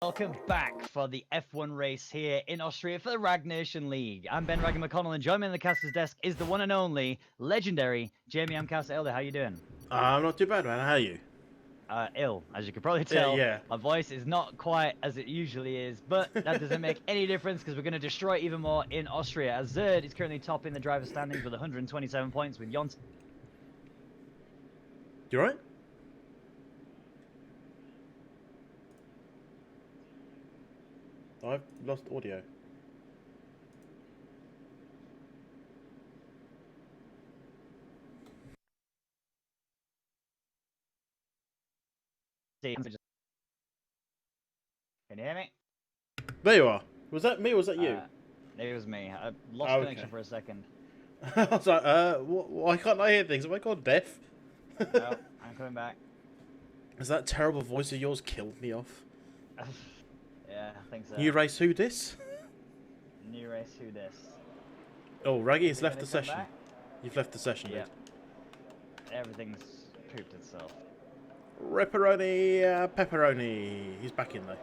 Welcome back for the F1 race here in Austria for the Rwagnation League. I'm Ben Raggan McConnell, and joining me on the caster's desk is the one and only legendary Jamie Amcast Elder. How you doing? I'm not too bad, man. How are you? Ill, as you can probably tell. Yeah. My voice is not quite as it usually is, but that doesn't make any difference because we're going to destroy even more in Austria. As Zerd is currently topping the driver standings with 127 points, with Yont. You alright? I've lost audio. Can you hear me? There you are. Was that me or was that you? Maybe it was me. I lost connection for a second. I was like, why can't I hear things? Have I gone deaf? No, I'm coming back. Has that terrible voice of yours killed me off? Yeah, I think so. New race who dis? New race who dis? Oh, Raggy's left the session. Back? You've left the session, Yeah. dude. Everything's pooped itself. Ripperoni, pepperoni. He's back in though.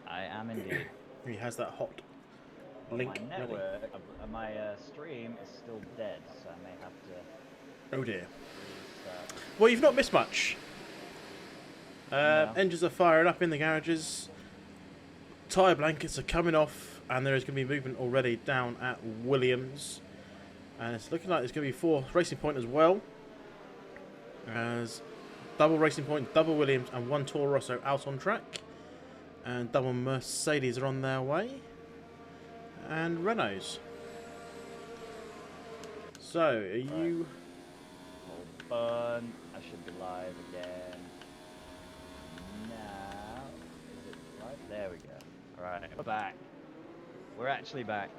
I am indeed. He has that hot link. My network, my stream is still dead, so I may have to. Oh dear. Restart. Well, you've not missed much. No. Engines are firing up in the garages. Tyre blankets are coming off, and there is going to be movement already down at Williams. And it's looking like there's going to be 4 Racing Point as well. As double Racing Point, double Williams, and 1 Toro Rosso out on track. And double Mercedes are on their way. And Renaults. So, are you... Hold on. I should be live again. Now. Is it live? There we go. Alright, we're back. We're actually back.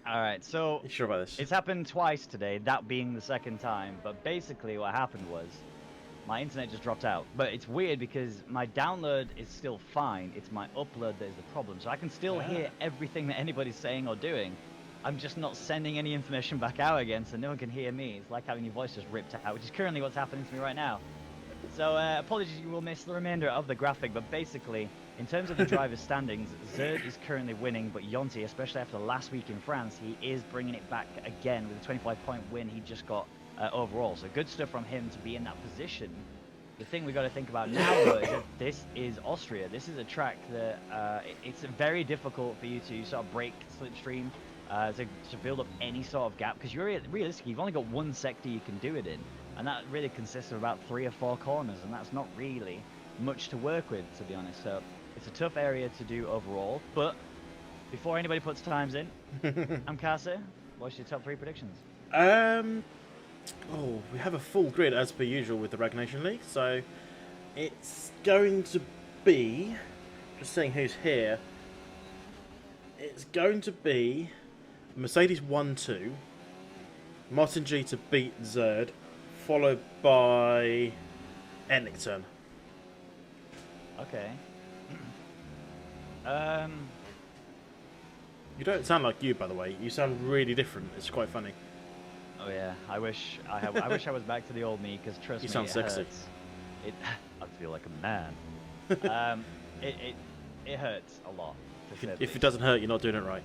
Alright, so You sure about this? it's happened twice today, that being the second time, but basically what happened was my internet just dropped out. But it's weird because my download is still fine, it's my upload that is the problem. So I can still hear everything that anybody's saying or doing. I'm just not sending any information back out again, so no one can hear me. It's like having your voice just ripped out, which is currently what's happening to me right now. So apologies, you will miss the remainder of the graphic, but basically, in terms of the driver's standings, Zerd is currently winning, but Yonti, especially after last week in France, he is bringing it back again with a 25-point win he just got overall. So good stuff from him to be in that position. The thing we got to think about now, though, is that this is Austria. This is a track that it's very difficult for you to sort of break slipstream, to build up any sort of gap, because you're realistically, you've only got one sector you can do it in, and that really consists of about 3 or 4 corners, and that's not really much to work with, to be honest. So it's a tough area to do overall. But before anybody puts times in, Amkasa, what's your top 3 predictions? Oh, we have a full grid as per usual with the Rwagnation League, so it's going to be, just seeing who's here, it's going to be Mercedes 1-2, Martin G to beat Zerd, followed by Ennington. Okay. You don't sound like you, by the way. You sound really different. It's quite funny. Oh yeah, I wish I was back to the old me, because trust You me, sound it sexy. hurts. I feel like a man. It hurts a lot. If it doesn't hurt, you're not doing it right.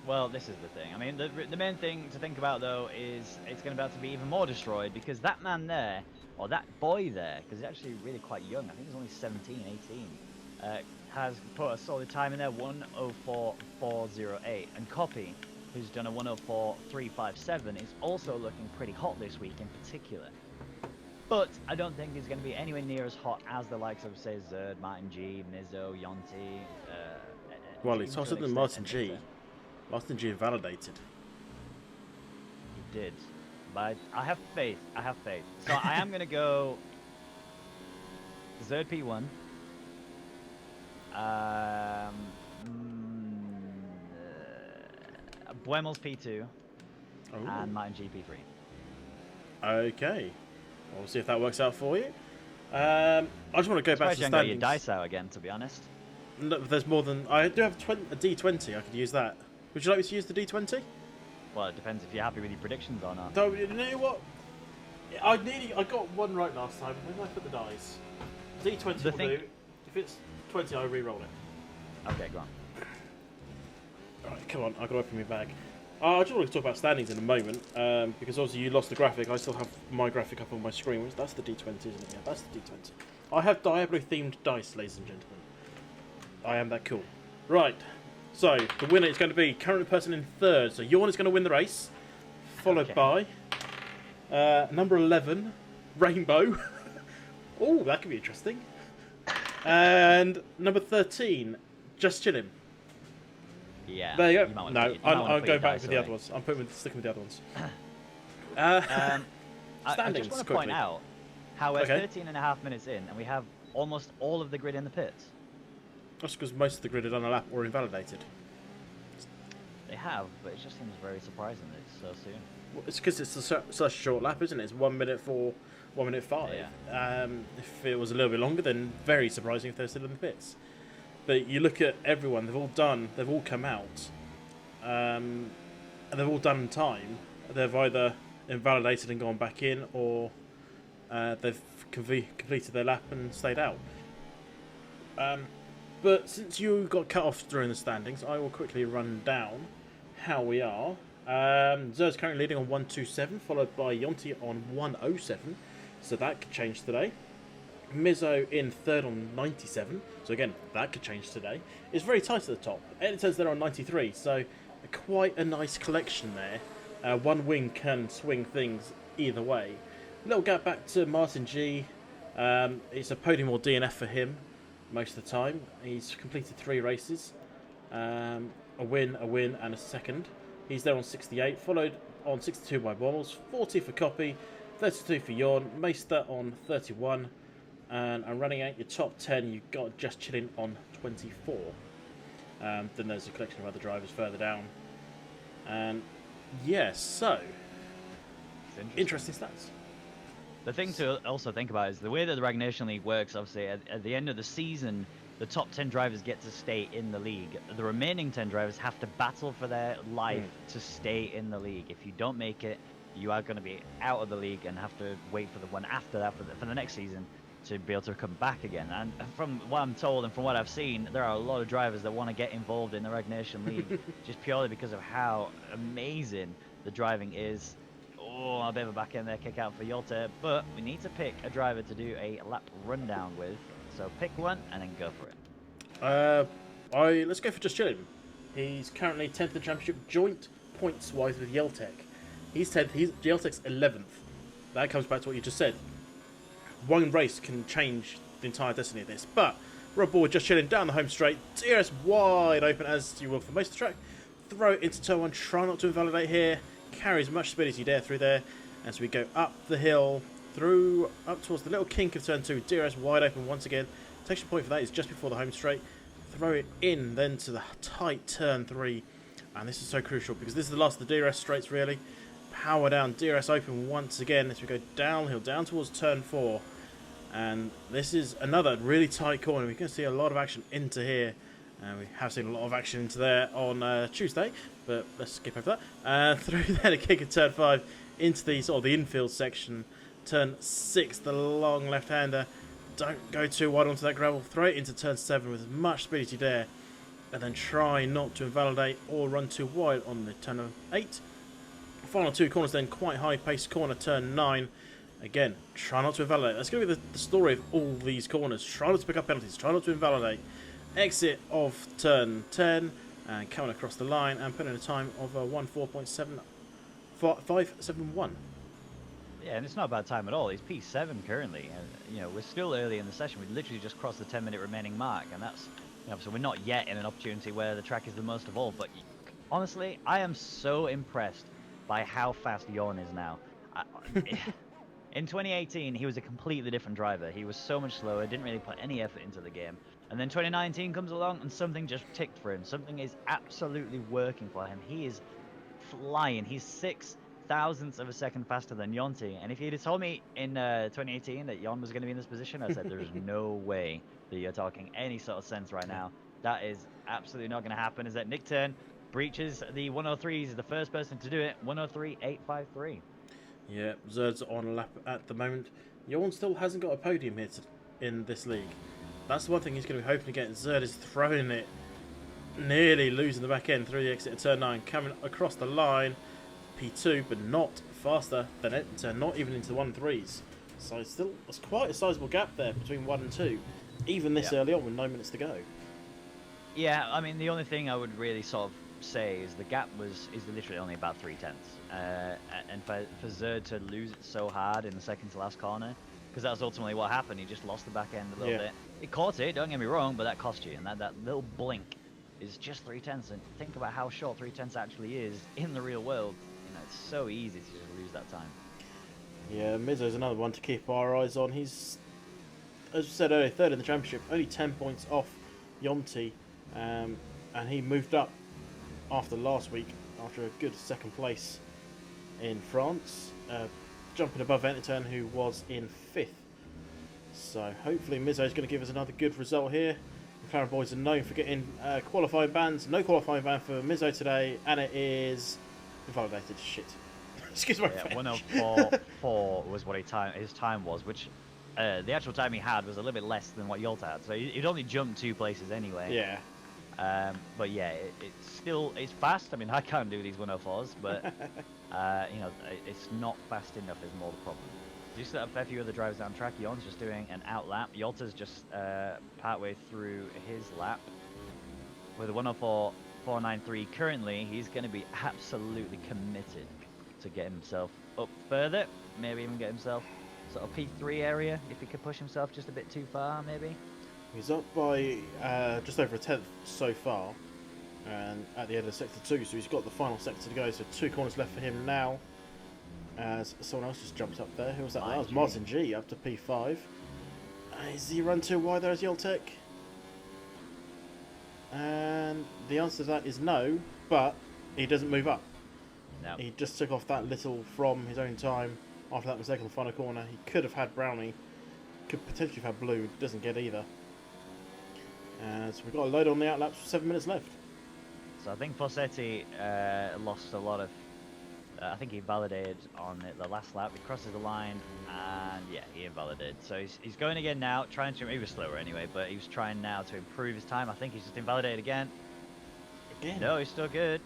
Well, this is the thing. I mean, the main thing to think about, though, is it's going to be able to be even more destroyed, because that man there, or that boy there, because he's actually really quite young, I think he's only 17, 18, has put a solid time in there, 1:04.408. And Copy, who's done a 1:04.357, is also looking pretty hot this week in particular. But I don't think he's going to be anywhere near as hot as the likes of, say, Zerd, Martin G, Mizzo, Yonti. Well, he's hotter than Martin G. Martin G invalidated. He did. But I have faith. I have faith. So I am going to go Zerd P1. Buemels P2. Oh. And Martin G P3. Okay. We'll see if that works out for you. I just want to go back to the Got your standings. dice out again, to be honest. No, there's more than... I do have a D20. I could use that. Would you like me to use the D20? Well, it depends if you're happy with your predictions or not. No, you know what? I got one right last time. Where did I put the dice? D20 will do. If it's 20, I re-roll it. Okay, go on. Alright, come on, I've got to open my bag. I just want to talk about standings in a moment, because obviously you lost the graphic. I still have my graphic up on my screen. That's the D20, isn't it? Yeah, that's the D20. I have Diablo-themed dice, ladies and gentlemen. I am that cool. Right, so the winner is going to be current person in third. So Jorn is going to win the race, followed by number 11, Rainbow. Oh, that could be interesting. And number 13, Just Chillin'. Yeah. There you go. No, I'm going back with the away. other ones. I'm sticking with the other ones. I just want to point out how we're 13.5 minutes in, and we have almost all of the grid in the pits. That's because most of the grid are done a lap or invalidated. They have, but it just seems very surprising that it's so soon. Well, it's because it's such a short lap, isn't it? It's 1 minute 4, 1 minute 5. Yeah. If it was a little bit longer, then very surprising if they're still in the pits. But you look at everyone; they've all come out, and they've all done in time. They've either invalidated and gone back in, or they've completed their lap and stayed out. But since you got cut off during the standings, I will quickly run down how we are. Zer's currently leading on 127, followed by Yonti on 107, so that could change today. Mizzo in third on 97, so again, that could change today. It's very tight at the top. It says they're on 93, so quite a nice collection there. One wing can swing things either way. Little gap back to Martin G. It's a podium or DNF for him most of the time. He's completed 3 races. A win, and a second. He's there on 68, followed on 62 by Bommels, 40 for Copy, 32 for Jorn, Meister on 31. And running out your top 10, you've got Just Chilling on 24. Then there's a collection of other drivers further down. And yeah, so interesting stats. The thing to also think about is the way that the Rwagnation League works. Obviously, at the end of the season, the top 10 drivers get to stay in the league. The remaining 10 drivers have to battle for their life to stay in the league. If you don't make it, you are going to be out of the league and have to wait for the one after that for the next season to be able to come back again. And from what I'm told and from what I've seen, there are a lot of drivers that want to get involved in the Rwagnation League just purely because of how amazing the driving is. Oh, a bit of a back end there kick out for Yolte, but we need to pick a driver to do a lap rundown with. So pick one and then go for it. Let's go for Just Chilling. He's currently 10th in the championship, joint points wise with Yeltek. He's 10th. Yeltek's 11th. That comes back to what you just said. One race can change the entire destiny of this. But we're aboard, Just Chilling down the home straight. DRS wide open as you will for most of the track. Throw it into turn 1. Try not to invalidate here. Carry as much speed as you dare through there as we go up the hill, up towards the little kink of turn 2. DRS wide open once again. Detection point for that is just before the home straight. Throw it in then to the tight turn 3. And this is so crucial because this is the last of the DRS straights really. Power down, DRS open once again as we go downhill, down towards turn 4. And this is another really tight corner. We can see a lot of action into here. We have seen a lot of action into there on Tuesday, but let's skip over that. Through there to kick at turn 5 into the sort of the infield section. Turn 6, the long left-hander. Don't go too wide onto that gravel. Throw it into turn 7 with as much speed as you dare. And then try not to invalidate or run too wide on the turn 8. Final 2 corners then, quite high-paced corner, turn 9. Again, try not to invalidate. That's going to be the story of all these corners. Try not to pick up penalties. Try not to invalidate. Exit of turn 10 and coming across the line and putting in a time of 1:4.571. Yeah, and it's not a bad time at all. He's P7 currently. We're still early in the session. We literally just crossed the 10-minute remaining mark, and that's so we're not yet in an opportunity where the track is the most evolved. But honestly, I am so impressed by how fast Jorn is now. In 2018, he was a completely different driver. He was so much slower, didn't really put any effort into the game. And then 2019 comes along and something just ticked for him. Something is absolutely working for him. He is flying. He's 0.006 of a second faster than Yonti. And if you'd have told me in 2018 that Jon was going to be in this position, I said there's no way that you're talking any sort of sense right now. That is absolutely not going to happen. Is that Nick Turn breaches the 103s, is the first person to do it. 103.853. Yeah, Zerd's on a lap at the moment. Jorn still hasn't got a podium here in this league. That's the one thing he's going to be hoping to get. Zerd is throwing it, nearly losing the back end through the exit of turn 9, coming across the line. P2, but not faster than Edmonton, not even into the 1 and 3s. So it's quite a sizable gap there between 1 and 2, even this early on with 9 minutes to go. Yeah, I mean, the only thing I would really sort of say is the gap is literally only about 3/10, and for Zerd to lose it so hard in the second to last corner, because that's ultimately what happened. He just lost the back end a little bit. He caught it, don't get me wrong, but that cost you, and that little blink is just 3/10. And think about how short 3/10 actually is in the real world. You know, it's so easy to just lose that time. Yeah, Mizzo's another one to keep our eyes on. He's, as we said earlier, third in the championship, only 10 points off Yonti, and he moved up after last week, after a good second place in France, jumping above Enterton, who was in 5th. So hopefully Mizzo's going to give us another good result here. The McLaren boys are known for getting qualifying bans. No qualifying ban for Mizzo today, and it is invalidated. Shit. Excuse my French. 1:04.4 was what his time was, which the actual time he had was a little bit less than what Yolta had. So he'd only jumped 2 places anyway. Yeah. But yeah, it's fast. I mean, I can't do these 1:04s, but you know, it's not fast enough is more the problem. You see a fair few other drivers down track. Jon's just doing an out lap. Yolta's just partway through his lap with a 1:04.493. Currently, he's going to be absolutely committed to get himself up further. Maybe even get himself sort of P3 area if he could push himself just a bit too far, maybe. He's up by just over a 10th so far, and at the end of sector 2, so he's got the final sector to go. So 2 corners left for him now. As someone else just jumped up there. Who was that? That was Martin G up to P5. Is he run too wide there as Yoltech? And the answer to that is no, but he doesn't move up. No. He just took off that little from his own time after that mistake on the final corner. He could have had Brownie, could potentially have had Blue, doesn't get either. So we've got a load on the outlaps with 7 minutes left. So I think Fossetti lost a lot of. I think he invalidated on the last lap. He crosses the line, and yeah, he invalidated. So he's going again now, trying to. He was slower anyway, but he was trying now to improve his time. I think he's just invalidated again. No, he's still good.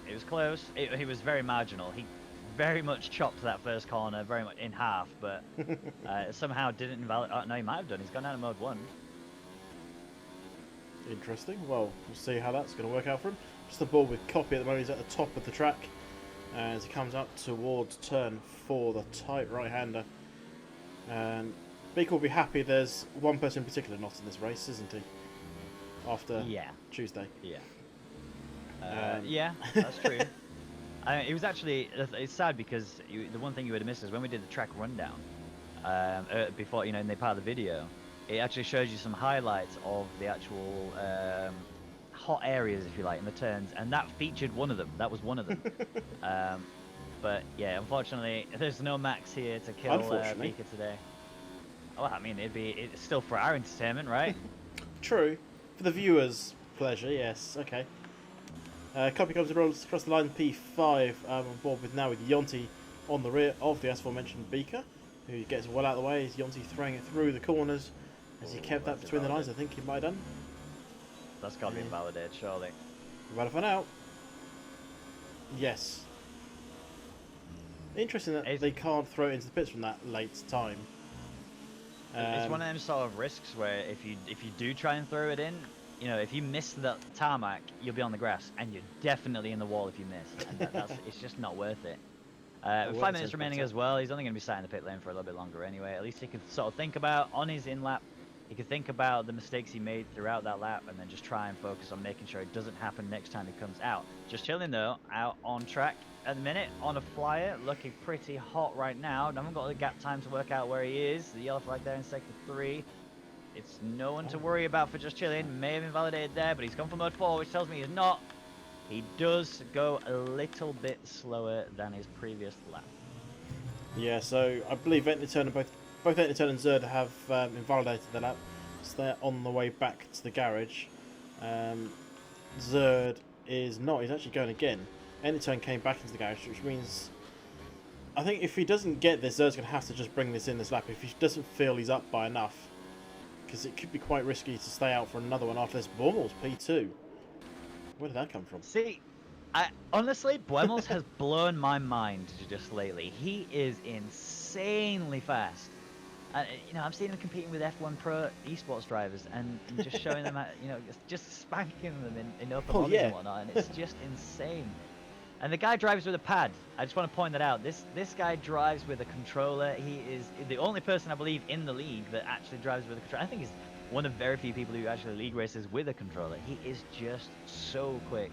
It was close. He was very marginal. He very much chopped that first corner very much in half, but somehow didn't invalidate. Oh, no, he might have done. He's gone down to mode 1. Interesting. Well, we'll see how that's going to work out for him. Just the ball with Copy at the moment. He's at the top of the track as he comes up towards turn 4, the tight right-hander. And Beaker will be happy there's one person in particular not in this race, isn't he? After Tuesday. Yeah. Yeah, that's true. It was actually, it's sad because the one thing you would have missed is when we did the track rundown before, you know, in the part of the video, it actually shows you some highlights of the actual hot areas, if you like, in the turns, and that featured one of them. That was one of them. But yeah, unfortunately, there's no Max here to kill Beaker today. Oh, I mean, it's still for our entertainment, right? True. For the viewers' pleasure, yes. Okay. Copy comes across the line, P5 on board with Yonti on the rear of the aforementioned Beaker, who gets well out of the way. Is Yonti throwing it through the corners as he kept that between the lines? I think he might have done. That's got to be invalidated, surely. We're about to find out. Yes. Interesting that they can't throw it into the pits from that late time. It's one of them sort of risks where if you do try and throw it in, you know, if you miss the tarmac, you'll be on the grass, and you're definitely in the wall if you miss. And it's just not worth it. With 5 minutes remaining as well, he's only going to be sat in the pit lane for a little bit longer anyway. At least he can sort of think about, on his in-lap, he can think about the mistakes he made throughout that lap and then just try and focus on making sure it doesn't happen next time he comes out. Just chilling though, out on track at the minute, on a flyer, looking pretty hot right now. I haven't got the gap time to work out where he is. The yellow flag there in sector 3. It's no one to worry about for just chilling. May have invalidated there, but he's gone for mode 4, which tells me he's not. He does go a little bit slower than his previous lap. Yeah, so I believe Enterturn and both Enterturn and Zerd have invalidated the lap, so they're on the way back to the garage. Zerd is not, he's actually going again. Enterturn came back into the garage, which means I think if he doesn't get this, Zerd's going to have to just bring this in this lap. If he doesn't feel he's up by enough, because it could be quite risky to stay out for another one after this. Bormel's P2. Where did that come from? See, I honestly, Buemos has blown my mind just lately. He is insanely fast. You know, I'm seeing him competing with F1 Pro esports drivers and just showing them, you know, just spanking them in open bodies and whatnot, and it's just insane. And the guy drives with a pad. I just want to point that out. This guy drives with a controller. He is the only person I believe in the league that actually drives with a controller. I think he's one of very few people who actually league races with a controller. He is just so quick.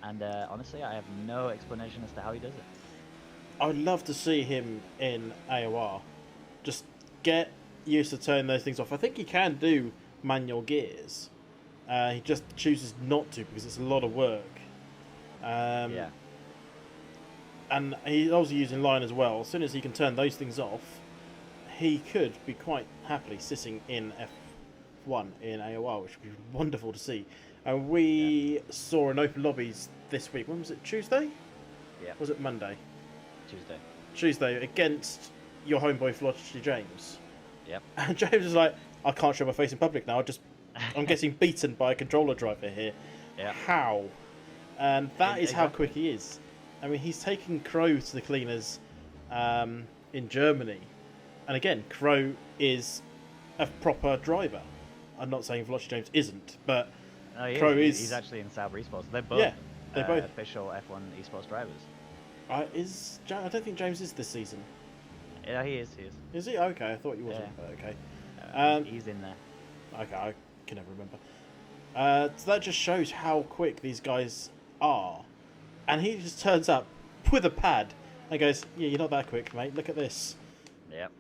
And honestly, I have no explanation as to how he does it. I would love to see him in AOR. Just get used to turning those things off. I think he can do manual gears. He just chooses not to because it's a lot of work. Yeah. And he's also using line as well. As soon as he can turn those things off, he could be quite happily sitting in F1 in AOR, which would be wonderful to see. And we saw an open lobbies this week. When was it? Tuesday? Yeah. Was it Monday? Tuesday against your homeboy Flotchy James. Yep. And James was like, I can't show my face in public now. I'm getting beaten by a controller driver here. Yeah. How? And that is how quick he is. I mean, he's taken Crow to the cleaners in Germany. And again, Crow is a proper driver. I'm not saying Flotchy James isn't, but no, Crow is. He's actually in Sauber Esports. They're both, they're both official F1 esports drivers. I don't think James is this season. Yeah, he is. Is he? Okay, I thought he wasn't. Yeah. But okay. He's in there. Okay, I can never remember. So that just shows how quick these guys are. And he just turns up with a pad and goes, yeah, you're not that quick, mate. Look at this. Yep.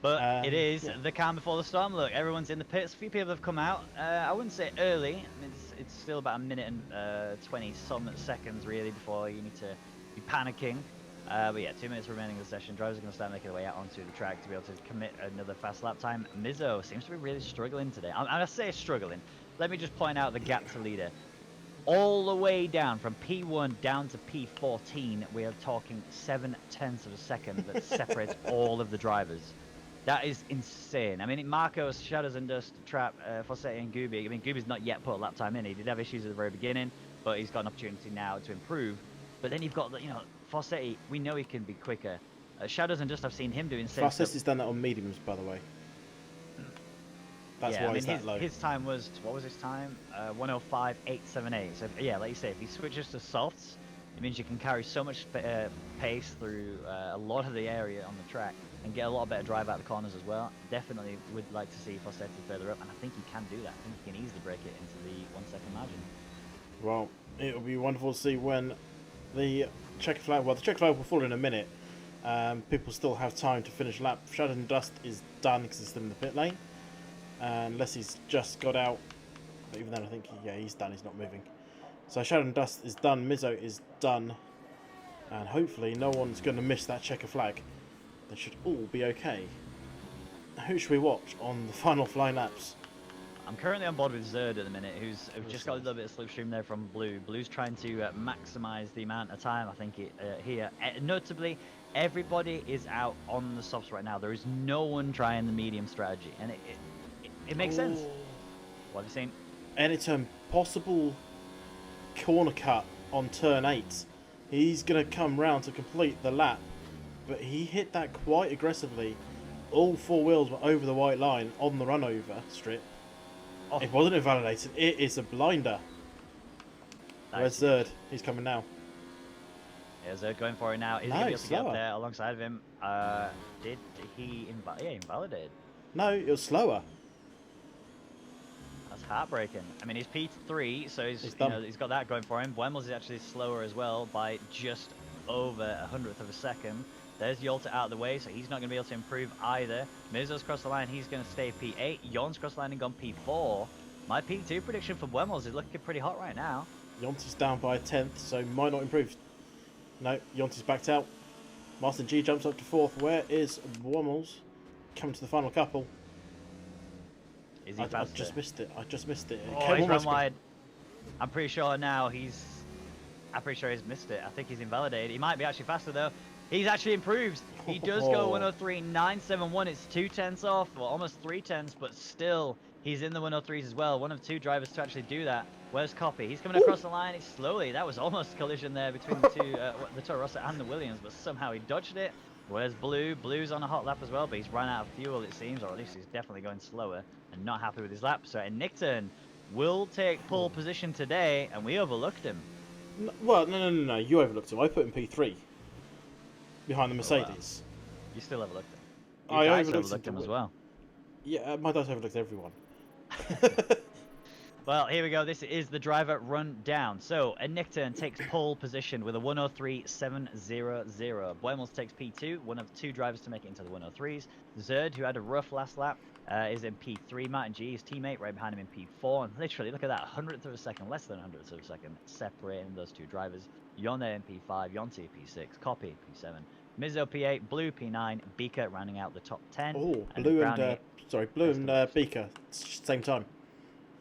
But it is the calm before the storm. Look, everyone's in the pits. A few people have come out. I wouldn't say early. It's still about a minute and 20 some seconds, really, before you need to be panicking. But yeah, 2 minutes remaining in the session. Drivers are going to start making their way out onto the track to be able to commit another fast lap time. Mizzo seems to be really struggling today. I say struggling. Let me just point out the gap to leader. All the way down from P1 down to P14, we are talking 0.7 of a second that separates all of the drivers. That is insane. I mean, Marcos, Shadows and Dust, Trap, Fossetti and Gooby. I mean, Gooby's not yet put a lap time in. He did have issues at the very beginning, but he's got an opportunity now to improve. But then you've got, Fossetti, we know he can be quicker. Shadows and Dust, I've seen him do insane stuff. Fossetti's done that on mediums, by the way. That's why it's that low. His time was, what was his time? 105.878. So, yeah, like you say, if he switches to softs, it means you can carry so much pace through a lot of the area on the track and get a lot better drive out the corners as well. Definitely would like to see Fossetti further up, and I think he can do that. I think he can easily break it into the 1 second margin. Well, it'll be wonderful to see when the checker flag, the checker flag will fall in a minute. People still have time to finish lap. Shadow and Dust is done because he's still in the pit lane. Unless he's just got out. But even then, I think he's done. He's not moving. So Shadow and Dust is done. Mizzo is done. And hopefully no one's going to miss that checker flag. They should all be okay. Who should we watch on the final flying laps? I'm currently on board with Zerd at the minute, who's just got a little bit of slipstream there from Blue. Blue's trying to maximise the amount of time, I think, here. Notably, everybody is out on the softs right now. There is no one trying the medium strategy, and it makes sense. What have you seen? Anytime possible corner cut on turn 8. He's going to come round to complete the lap, but he hit that quite aggressively. All 4 wheels were over the white line on the run over strip. Oh. It wasn't invalidated. It is a blinder. Where's Zerd? He's coming now. Yeah, Zerd going for it now. Is he going to be able to get up there alongside of him? Did he invalidated? No, it was slower. That's heartbreaking. I mean, he's P3, so he's got that going for him. Buemos is actually slower as well by just over 100th of a second. There's Yolta out of the way, so he's not going to be able to improve either. Mizzo's crossed the line, he's going to stay P8. Jon's crossed the line and gone P4. My P2 prediction for Buemos is looking pretty hot right now. Yonti's down by a 10th, so might not improve. No, Yonti's backed out. Martin G jumps up to 4th. Where is Buemos? Coming to the final couple. Is he faster? I just missed it. Oh, he's run wide. I'm pretty sure now he's missed it. I think he's invalidated. He might be actually faster though. He's actually improved. He does go 103.971. It's 2/10 off, well, almost 3/10, but still, he's in the 103s as well. One of two drivers to actually do that. Where's Copy? He's coming across the line. He's slowly. That was almost a collision there between the two, the Toro Rosso and the Williams, but somehow he dodged it. Where's Blue? Blue's on a hot lap as well, but he's run out of fuel, it seems, or at least he's definitely going slower and not happy with his lap. So Nickton will take pole position today, and we overlooked him. Well, no. You overlooked him. I put him P3 behind the Oh, Mercedes. You still overlooked him. I overlooked him as well. Yeah, my dice overlooked everyone. Well, here we go. This is the driver rundown. So, a Nickton takes pole position with a 103.700. Boemels takes P2, one of two drivers to make it into the 103s. Zerd, who had a rough last lap, is in P3. Martin G, his teammate, right behind him in P4. And literally, look at that, 100th of a second, less than 100th of a second, separating those two drivers. Yone in P5, Yonti P6, Copy P7, Mizzo P8, Blue P9, Beaker rounding out the top 10. Oh, and Blue Brownie, and Beaker, same time.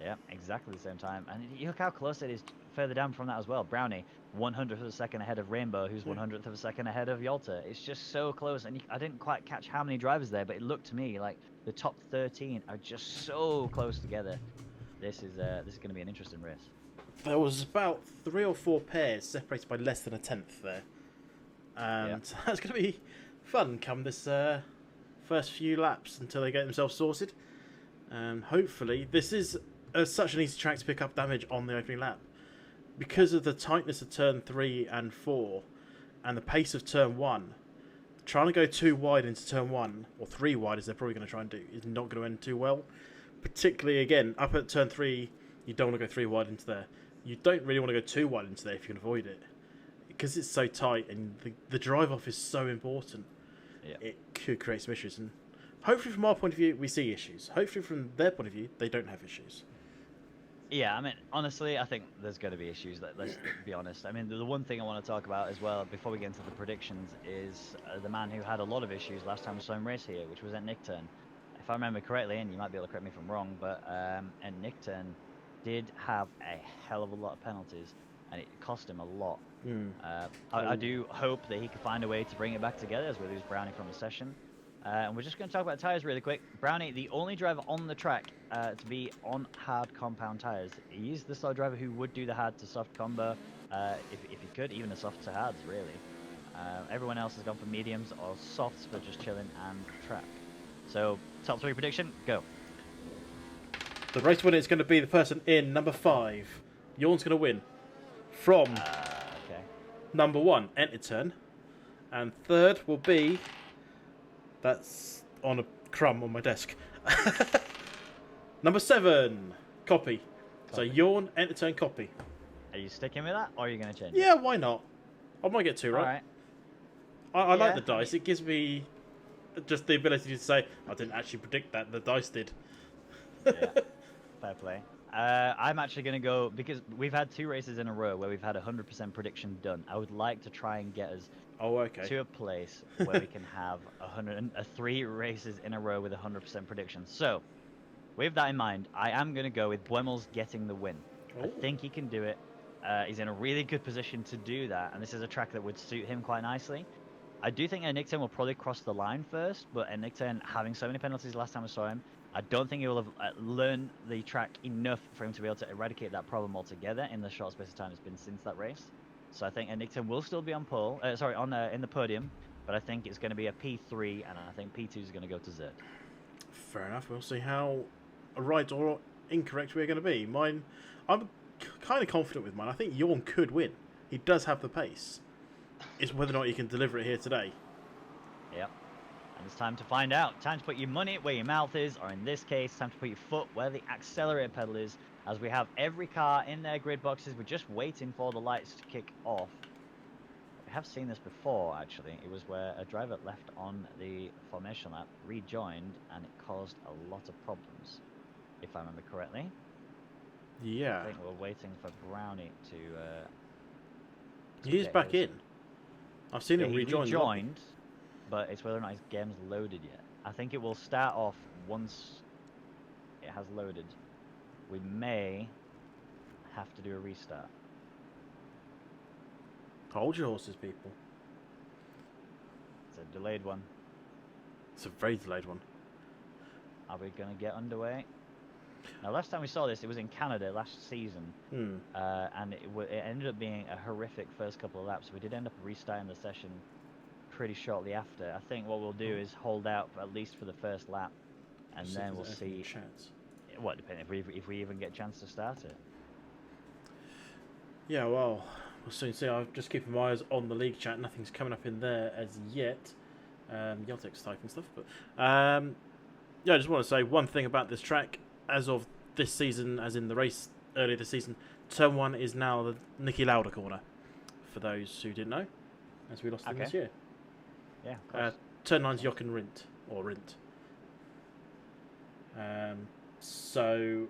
Yeah, exactly the same time. And you look how close it is further down from that as well. Brownie, 100th of a second ahead of Rainbow, who's 100th of a second ahead of Yalta. It's just so close. And I didn't quite catch how many drivers there, but it looked to me like the top 13 are just so close together. This is going to be an interesting race. There was about 3 or 4 pairs separated by less than a tenth there. And that's going to be fun come this first few laps until they get themselves sorted. And hopefully, this is such an easy track to pick up damage on the opening lap. Because of the tightness of turn 3 and 4 and the pace of turn 1, trying to go too wide into turn 1, or 3 wide as they're probably going to try and do, is not going to end too well. Particularly, again, up at turn 3, you don't want to go 3 wide into there. You don't really want to go too wide into there if you can avoid it. Because it's so tight and the drive-off is so important, it could create some issues. And hopefully from our point of view, we see issues. Hopefully from their point of view, they don't have issues. Yeah, I mean, honestly, I think there's going to be issues. Let's be honest. I mean, the one thing I want to talk about as well, before we get into the predictions, is the man who had a lot of issues last time we saw him race here, which was at Nickton. If I remember correctly, and you might be able to correct me if I'm wrong, but at Nickton did have a hell of a lot of penalties, and it cost him a lot. I do hope that he can find a way to bring it back together as we lose Brownie from the session. And we're just going to talk about tyres really quick. Brownie, the only driver on the track to be on hard compound tyres. He's the sort of driver who would do the hard to soft combo if he could, even the soft to hards, really. Everyone else has gone for mediums or softs for just chilling and track. So, top 3 prediction, go. The race winner is going to be the person in number 5. Yorn's going to win from number 1, Enterturn. And third will be... That's on a crumb on my desk. Number 7, Copy. So Yawn, Entertain, Copy. Are you sticking with that, or are you going to change it? Yeah, why not? I might get 2 right. All right. I like the dice. It gives me just the ability to say, I didn't actually predict that. The dice did. Yeah, fair play. I'm actually going to go, because we've had 2 races in a row where we've had 100% prediction done. I would like to try and get us to a place where we can have 3 races in a row with 100% prediction. So, with that in mind, I am going to go with Boemels getting the win. I think he can do it. He's in a really good position to do that, and this is a track that would suit him quite nicely. I do think Nickton will probably cross the line first, but Nickton, having so many penalties last time I saw him, I don't think he will have learned the track enough for him to be able to eradicate that problem altogether in the short space of time it's been since that race. So I think Nickton will still be on pole, in the podium, but I think it's going to be a P3, and I think P2 is going to go to Zerd. Fair enough. We'll see how right or incorrect we're going to be. Mine, I'm kind of confident with mine. I think Yorn could win. He does have the pace. It's whether or not he can deliver it here today. Yep. And it's time to find out. Time to put your money where your mouth is, or in this case, time to put your foot where the accelerator pedal is, as we have every car in their grid boxes. We're just waiting for the lights to kick off. We have seen this before, actually. It was where a driver left on the formation lap, rejoined, and it caused a lot of problems, if I remember correctly. Yeah. I think we're waiting for Brownie to he is back in. I've seen him rejoin. Rejoined, but it's whether or not his game's loaded yet. I think it will start off once it has loaded. We may have to do a restart. Hold your horses, people. It's a delayed one. It's a very delayed one. Are we going to get underway? Now, last time we saw this, it was in Canada last season, and it ended up being a horrific first couple of laps. We did end up restarting the session pretty shortly after. I think what we'll do is hold out at least for the first lap, and then we'll see. What, depending if we even get a chance to start it. Yeah, well, we'll soon see. I'm just keeping my eyes on the league chat. Nothing's coming up in there as yet. Yeltek's typing stuff, but yeah, I just want to say one thing about this track. As of this season, as in the race earlier this season, Turn 1 is now the Niki Lauda corner, for those who didn't know, as we lost him this year. Yeah, of course. Turn 9's Jochen Rindt, or Rindt. So,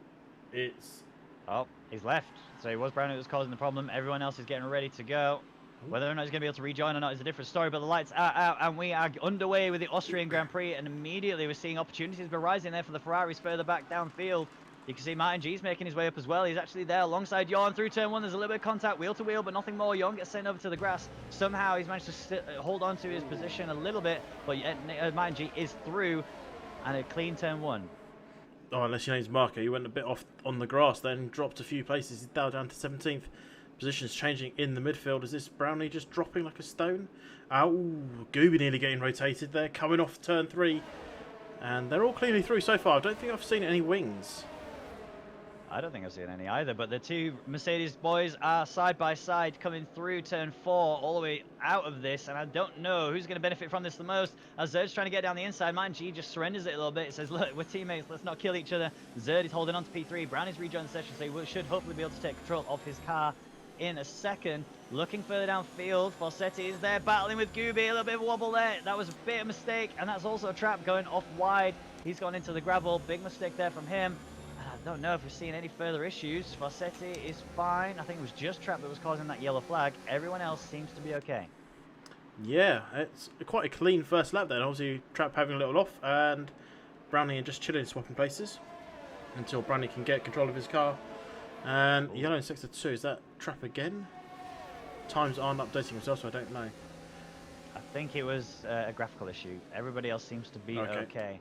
it's... Oh, he's left. So it was Brown who was causing the problem. Everyone else is getting ready to go. Whether or not he's going to be able to rejoin or not is a different story, but the lights are out, and we are underway with the Austrian Grand Prix, and immediately we're seeing opportunities arising there for the Ferraris further back downfield. You can see Martin G's making his way up as well. He's actually there alongside Jorn through turn 1. There's a little bit of contact, wheel to wheel, but nothing more. Jorn gets sent over to the grass. Somehow he's managed to hold on to his position a little bit, but Martin G is through, and a clean turn 1. Oh, unless your name's Marco, you went a bit off on the grass, then dropped a few places. He's down to 17th. Positions changing in the midfield. Is this Brownlee just dropping like a stone? Oh, Gooby nearly getting rotated there, coming off turn 3. And they're all cleanly through so far. I don't think I've seen any wings. I don't think I've seen any either, but the two Mercedes boys are side by side coming through turn 4 all the way out of this, and I don't know who's going to benefit from this the most. As Zerd's trying to get down the inside, Martin G just surrenders it a little bit. It says, look, we're teammates, let's not kill each other. Zerd is holding on to P3. Brown is rejoined the session, so he should hopefully be able to take control of his car in a second. Looking further downfield, Fossetti is there battling with Gooby. A little bit of a wobble there. That was a bit of a mistake, and that's also a trap going off wide. He's gone into the gravel. Big mistake there from him. I don't know if we're seeing any further issues. Fossetti is fine. I think it was just Trap that was causing that yellow flag. Everyone else seems to be okay. Yeah, it's quite a clean first lap then. Obviously, Trap having a little off, and Brownlee just chilling, swapping places until Brownlee can get control of his car. And yellow in sector 2, is that Trap again? Times aren't updating themselves, so I don't know. I think it was a graphical issue. Everybody else seems to be okay.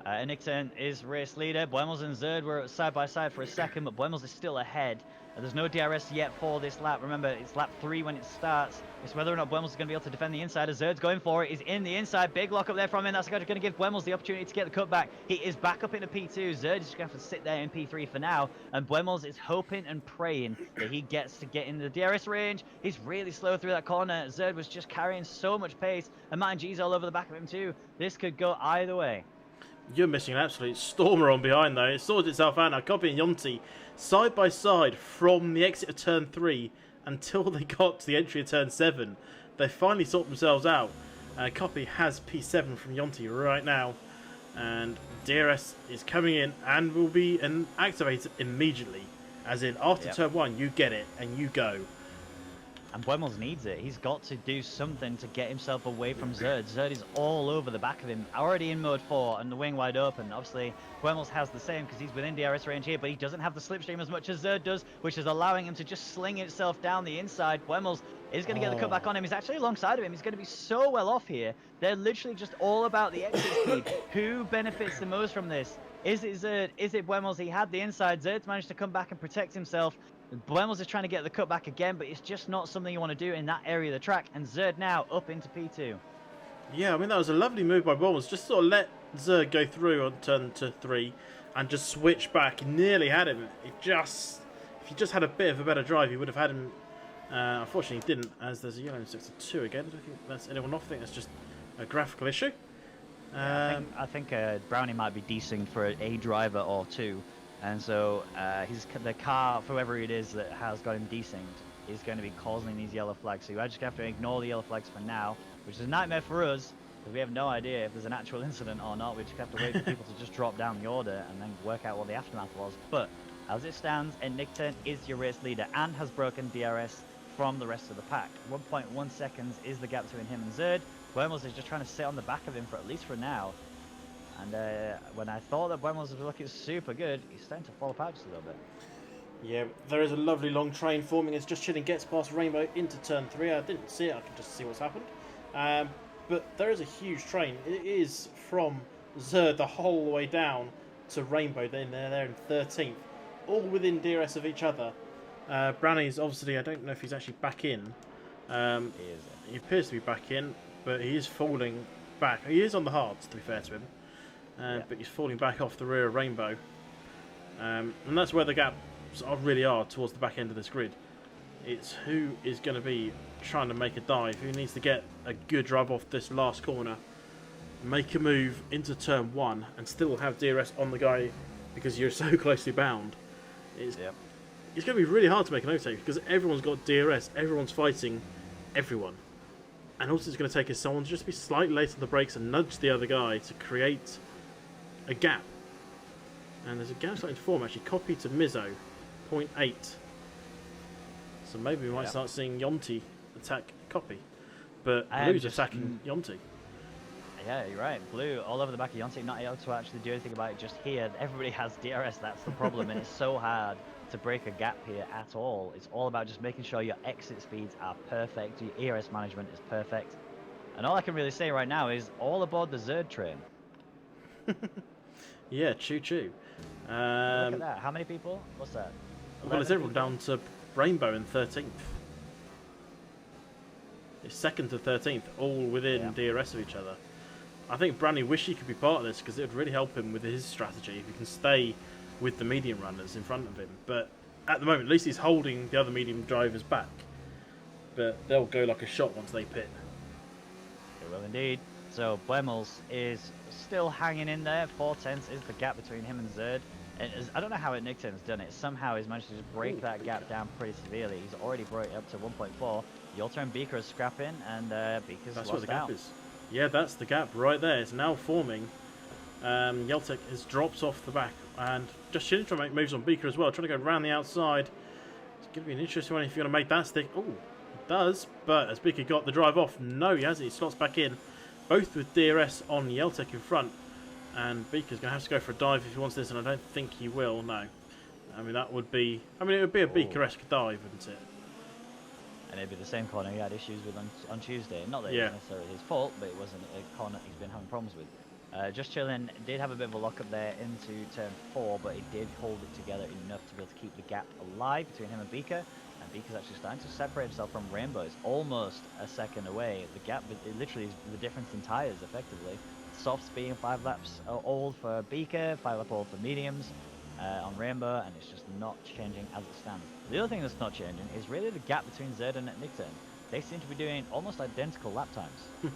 Nickton is race leader. Buemels and Zerd were side by side for a second, but Buemels is still ahead. There's no DRS yet for this lap. Remember, it's lap 3 when it starts. It's whether or not Buemels is going to be able to defend the inside. As Zerd's going for it. He's in the inside. Big lock up there from him. That's going to give Buemels the opportunity to get the cutback. He is back up into P2. Zerd is just going to have to sit there in P3 for now. And Buemels is hoping and praying that he gets to get in the DRS range. He's really slow through that corner. Zerd was just carrying so much pace. And Martin G's all over the back of him too. This could go either way. You're missing an absolute stormer on behind though. It sorted itself out now. Copy and Yonti side by side from the exit of turn 3 until they got to the entry of turn 7. They finally sorted themselves out. Copy has P7 from Yonti right now. And DRS is coming in and will be activated immediately. As in, after turn 1, you get it and you go. And Buemels needs it. He's got to do something to get himself away from Zerd. Zerd is all over the back of him, already in mode 4 and the wing wide open. Obviously, Buemels has the same because he's within DRS range here, but he doesn't have the slipstream as much as Zerd does, which is allowing him to just sling itself down the inside. Buemels is going to get the cutback on him. He's actually alongside of him. He's going to be so well off here. They're literally just all about the exit speed. Who benefits the most from this? Is it Zerd? Is it Buemels? He had the inside. Zerd's managed to come back and protect himself. Buemels is trying to get the cutback again, but it's just not something you want to do in that area of the track. And Zerd now up into P2. Yeah, I mean, that was a lovely move by Buemels. Just sort of let Zerd go through on turn 3 and just switch back. He nearly had him. If he just had a bit of a better drive, he would have had him. Unfortunately, he didn't, as there's a yellow in sector 2 again. I don't think that's anyone off. I think that's just a graphical issue. I think Brownie might be desync for a driver or two. And so the car, for whoever it is that has got him desynced, is going to be causing these yellow flags. So you just have to ignore the yellow flags for now, which is a nightmare for us, because we have no idea if there's an actual incident or not. We just have to wait for people to just drop down the order and then work out what the aftermath was. But as it stands, Nickton is your race leader and has broken DRS from the rest of the pack. 1.1 seconds is the gap between him and Zerd. Buemels is just trying to sit on the back of him for at least for now. And when I thought that Buemels was looking super good, he's starting to fall apart just a little bit. Yeah, there is a lovely long train forming. It's just chilling, gets past Rainbow into turn 3. I didn't see it, I can just see what's happened. But there is a huge train. It is from Zerd the whole way down to Rainbow. Then they're there in 13th, all within DRS of each other. Brownie's obviously, I don't know if he's actually back in. He appears to be back in, but he is falling back. He is on the hards, to be fair to him. But he's falling back off the rear of Rainbow. And that's where the gaps really are towards the back end of this grid. It's who is going to be trying to make a dive, who needs to get a good drive off this last corner, make a move into turn 1 and still have DRS on the guy because you're so closely bound. It's going to be really hard to make an overtake because everyone's got DRS, everyone's fighting everyone. And also it's going to take is someone to just be slightly late on the brakes and nudge the other guy to create a gap. And there's a gap starting to form actually. Copy to Mizzo, 0.8. So maybe we might start seeing Yonti attack Copy. But Blue's attacking Yonti. Yeah, you're right. Blue all over the back of Yonti, not able to actually do anything about it just here. Everybody has DRS, that's the problem, and it's so hard to break a gap here at all. It's all about just making sure your exit speeds are perfect, your ERS management is perfect. And all I can really say right now is all aboard the Zerd train. Yeah, choo-choo. Look at that. How many people? What's that? Well, it's everyone down to Rainbow in 13th. It's 2nd to 13th, all within DRS of each other. I think Brandy wish he could be part of this because it would really help him with his strategy if he can stay with the medium runners in front of him. But at the moment, at least he's holding the other medium drivers back. But they'll go like a shot once they pit. They will indeed. So Buemels is still hanging in there. 4/10 is the gap between him and Zerd. And I don't know how Nickton's done it. Somehow he's managed to just break that gap down pretty severely. He's already brought it up to 1.4. Your turn Beaker is scrapping, and Beaker's That's lost where the gap out. is. Yeah, that's the gap right there. It's now forming. Yeltek has dropped off the back, and just trying to make moves on Beaker as well, trying to go around the outside. It's going to be an interesting one if you're going to make that stick. Oh, it does, but has Beaker got the drive off? No, he hasn't. He slots back in, both with DRS on Yeltek in front. And Beaker's going to have to go for a dive if he wants this, and I don't think he will, no. I mean, that would be... I mean, it would be a Beaker-esque dive, wouldn't it? And it'd be the same corner he had issues with on Tuesday. Not that it was necessarily his fault, but it wasn't a corner he's been having problems with. Just Chillin did have a bit of a lock-up there into turn 4, but he did hold it together enough to be able to keep the gap alive between him and Beaker. And Beaker's actually starting to separate himself from Rainbow. It's almost a second away. The gap, it literally is the difference in tyres, effectively. Softs being 5 laps old for Beaker, 5 lap old for mediums on Rainbow, and it's just not changing as it stands. The other thing that's not changing is really the gap between Zerd and Nickton. They seem to be doing almost identical lap times.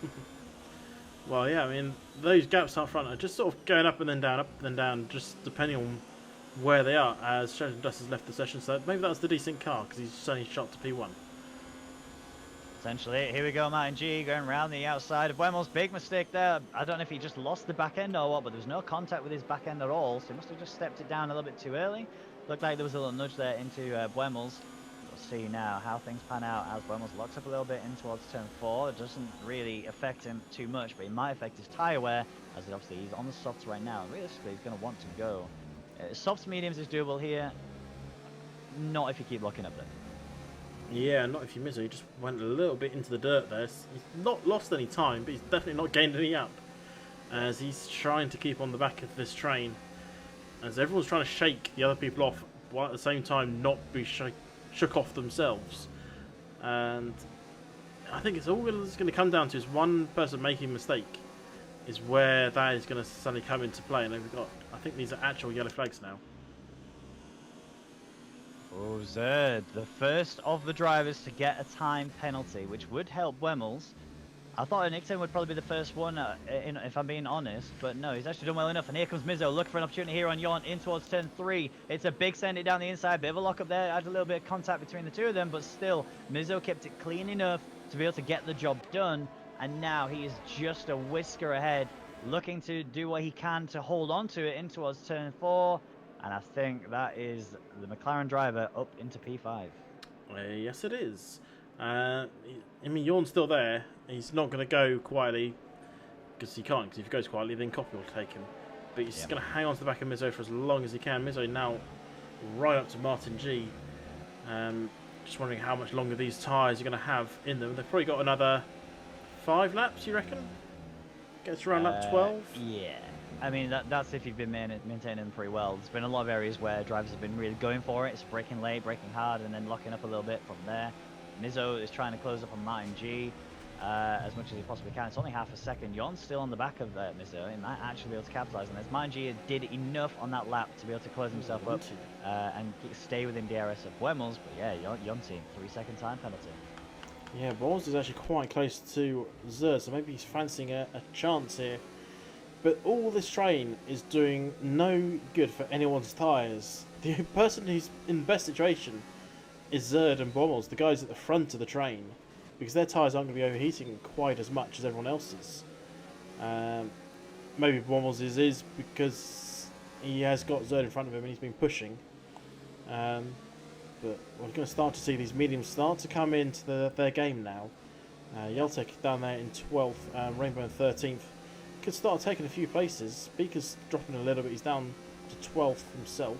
Well, yeah, I mean, those gaps up front are just sort of going up and then down, just depending on where they are, as Sheridan Dust has left the session, so maybe that's the decent car, because he's only shot to P1. Essentially, here we go, Martin G going around the outside of Buemels. Big mistake there. I don't know if he just lost the back end or what, but there was no contact with his back end at all, so he must have just stepped it down a little bit too early. Looked like there was a little nudge there into Buemels. We'll see now how things pan out as Buemels locks up a little bit in towards turn 4. It doesn't really affect him too much, but it might affect his tyre wear, as obviously he's on the softs right now. Realistically, he's going to want to go. Softs mediums is doable here. Not if you keep locking up there. Yeah, not if you miss it. He just went a little bit into the dirt there. He's not lost any time, but he's definitely not gained any up. As he's trying to keep on the back of this train. As everyone's trying to shake the other people off, while at the same time not be shook off themselves. And I think it's all it's going to come down to is one person making a mistake. Is where that is going to suddenly come into play. And we've got, I think these are actual yellow flags now. Oh, Zerd, the first of the drivers to get a time penalty, which would help Buemels. I thought Nickton would probably be the first one, if I'm being honest, but no, he's actually done well enough. And here comes Mizzo, looking for an opportunity here on Yon, in towards turn 3. It's a big send it down the inside, bit of a lock up there, had a little bit of contact between the two of them, but still, Mizzo kept it clean enough to be able to get the job done. And now he is just a whisker ahead, looking to do what he can to hold on to it in towards turn 4. And I think that is the McLaren driver up into P5. Yes, it is. I mean, Yorn's still there. He's not going to go quietly, because he can't, because if he goes quietly, then Copy will take him. But he's going to hang on to the back of Mizzo for as long as he can. Mizzo now right up to Martin G. Just wondering how much longer these tyres are going to have in them. They've probably got another 5 laps, you reckon? Gets around lap 12? Yeah. I mean, that's if you've been maintaining them pretty well. There's been a lot of areas where drivers have been really going for it. It's braking late, braking hard, and then locking up a little bit from there. Mizzo is trying to close up on Martin G as much as he possibly can. It's only half a second. Jon's still on the back of Mizzo. He might actually be able to capitalize on this. Martin G did enough on that lap to be able to close himself up and stay within DRS of Buemos. But yeah, Jon team, 3-second time penalty. Yeah, Buemos is actually quite close to Zerd, so maybe he's fancying a chance here. But all this train is doing no good for anyone's tyres. The person who's in the best situation is Zerd and Buemos, the guys at the front of the train, because their tyres aren't going to be overheating quite as much as everyone else's. Maybe Buemos is because he has got Zerd in front of him and he's been pushing. But we're going to start to see these mediums start to come into their game now. Yeltek down there in 12th, Rainbow in 13th. Could start taking a few places. Beaker's dropping a little bit. He's down to 12th himself.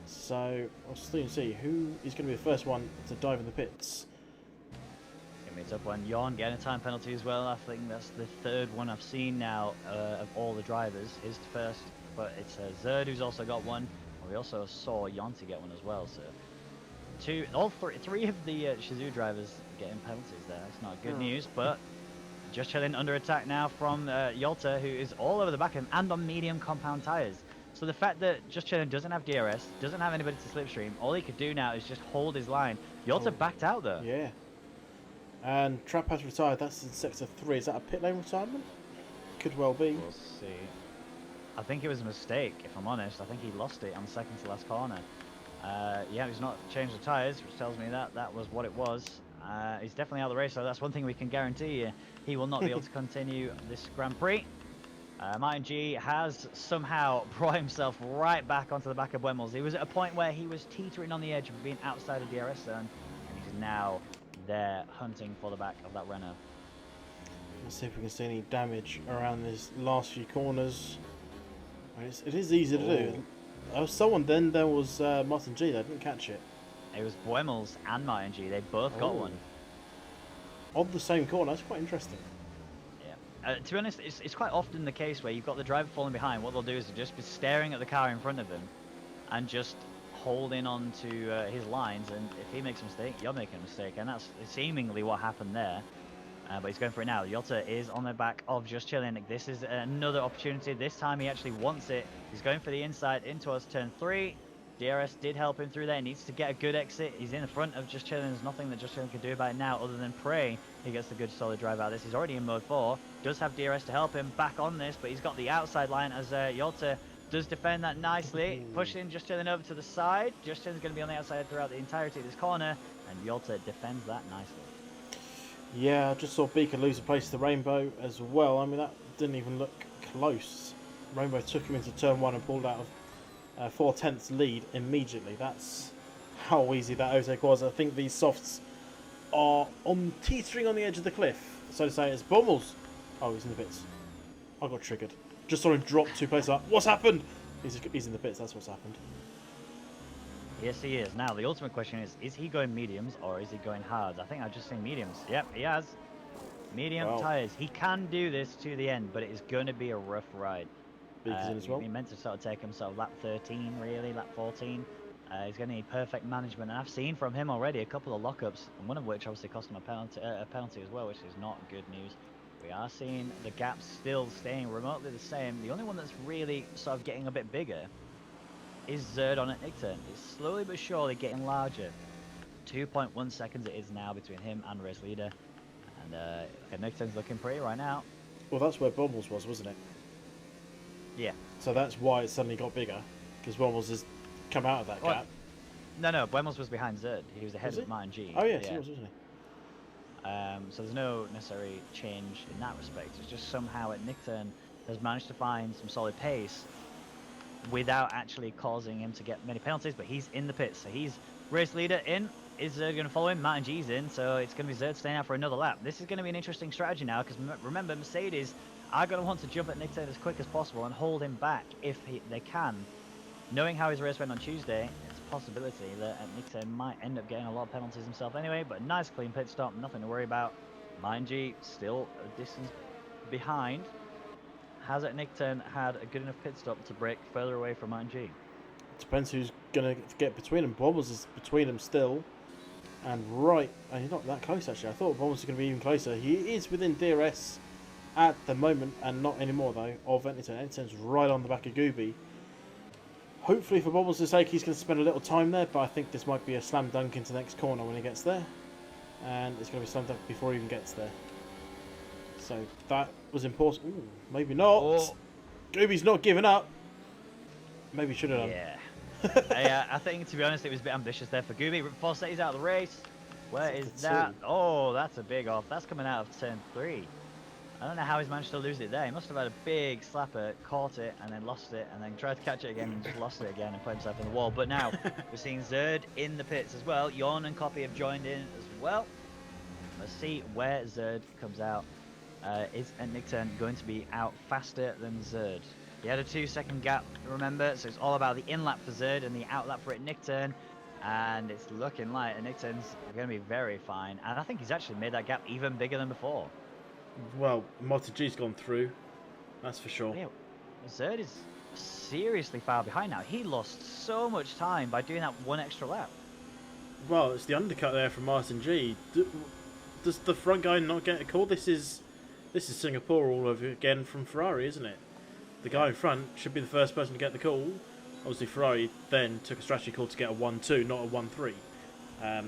So we'll soon see who is going to be the first one to dive in the pits. It's up one. Jon getting a time penalty as well. I think that's the third one I've seen now of all the drivers. His first, but it's Zerd who's also got one. We also saw Yonti get one as well. So three of the Shizou drivers getting penalties there. It's not good news, but just chilling under attack now from Yolta, who is all over the back of him and on medium compound tyres. So the fact that Just Chilling doesn't have DRS, doesn't have anybody to slipstream, all he could do now is just hold his line. Yolta backed out though. Yeah. And Trap has retired. That's in sector 3. Is that a pit lane retirement? Could well be. We'll see. I think it was a mistake, if I'm honest. I think he lost it on the second to last corner. Yeah, he's not changed the tyres, which tells me that was what it was. He's definitely out of the race, so that's one thing we can guarantee. He will not be able to continue this Grand Prix. Martin G has somehow brought himself right back onto the back of Buemos. He was at a point where he was teetering on the edge of being outside of the DRS zone, and he's now there hunting for the back of that Renault. Let's see if we can see any damage around these last few corners. It is easy to do. There was someone then, there was Martin G. I didn't catch it. It was Buemos and Martin G. They both got one. On the same corner, that's quite interesting. Yeah. To be honest, it's quite often the case where you've got the driver falling behind. What they'll do is they'll just be staring at the car in front of him and just holding on to his lines. And if he makes a mistake, you're making a mistake. And that's seemingly what happened there. But he's going for it now. Yota is on the back of Just Chilling. This is another opportunity. This time he actually wants it. He's going for the inside in towards turn 3. DRS did help him through there. He needs to get a good exit. He's in the front of Just Chilling. There's nothing that Just Chilling can do about it now other than pray he gets a good solid drive out of this. He's already in mode 4. Does have DRS to help him back on this, but he's got the outside line as Yota does defend that nicely. Pushing Just Chilling over to the side. Just Chilling's going to be on the outside throughout the entirety of this corner, and Yota defends that nicely. Yeah, I just saw Beaker lose a place to Rainbow as well. I mean, that didn't even look close. Rainbow took him into turn 1 and pulled out of 4/10 lead immediately. That's how easy that overtake was. I think these softs are teetering on the edge of the cliff. So to say, it's Bummels. Oh, he's in the pits. I got triggered. Just saw him drop 2 places up. What's happened? He's in the pits. That's what's happened. Yes, he is. Now, the ultimate question is he going mediums or is he going hards? I think I've just seen mediums. Yep, he has. Medium tyres. He can do this to the end, but it is going to be a rough ride. Beaker's in as well. He meant to sort of take him sort of lap 13, really, lap 14. He's going to need perfect management, and I've seen from him already a couple of lockups, and one of which obviously cost him a penalty as well, which is not good news. We are seeing the gaps still staying remotely the same. The only one that's really sort of getting a bit bigger is Zerd on at Nickturn. It's slowly but surely getting larger. 2.1 seconds it is now between him and race leader, and Nickturn's looking pretty right now. Well, that's where Bummels was, wasn't it? Yeah. So that's why it suddenly got bigger, because Bummels has come out of that gap. No, Bummels was behind Zerd. He was ahead of Martin G. Oh, yes, he was, wasn't he? So there's no necessary change in that respect. It's just somehow at Nickturn has managed to find some solid pace without actually causing him to get many penalties, but he's in the pits. So he's race leader in. Is Zerd going to follow him? Martin G's in, so it's going to be Zerd staying out for another lap. This is going to be an interesting strategy now, because remember, Mercedes are going to want to jump at Nickturn as quick as possible and hold him back if they can. Knowing how his race went on Tuesday, it's a possibility that Nickturn might end up getting a lot of penalties himself anyway, but a nice clean pit stop, nothing to worry about. Mind G still a distance behind. Has at Nick Turn had a good enough pit stop to break further away from Mind G? Depends who's going to get between them. Bobbles is between them still. And he's not that close actually. I thought Bobbles was going to be even closer. He is within DRS at the moment, and not anymore though, of Ennington. Ennington's right on the back of Gooby. Hopefully for Bobbles' sake he's going to spend a little time there, but I think this might be a slam dunk into the next corner when he gets there. And it's going to be slam dunk before he even gets there. So that was important. Ooh, maybe not. Oh. Gooby's not giving up. Maybe should have done. Yeah. I think, to be honest, it was a bit ambitious there for Gooby. Fawcett's out of the race. Where is that? Oh, that's a big off. That's coming out of turn 3. I don't know how he's managed to lose it there. He must have had a big slapper, caught it, and then lost it, and then tried to catch it again and just lost it again and put himself in the wall. But now, we're seeing Zerd in the pits as well. Yon and Copy have joined in as well. Let's see where Zerd comes out. Is Nickturn going to be out faster than Zerd? He had a 2-second gap, remember, so it's all about the in lap for Zerd and the out lap for Nickturn. And it's looking like Nickturn's going to be very fine. And I think he's actually made that gap even bigger than before. Well, MotoG's gone through, that's for sure. Yeah, Zerd is seriously far behind now. He lost so much time by doing that one extra lap. Well, it's the undercut there from Martin G. Does the front guy not get a call? This is Singapore all over again from Ferrari, isn't it? The guy in front should be the first person to get the call. Obviously, Ferrari then took a strategy call to get a 1-2, not a 1-3.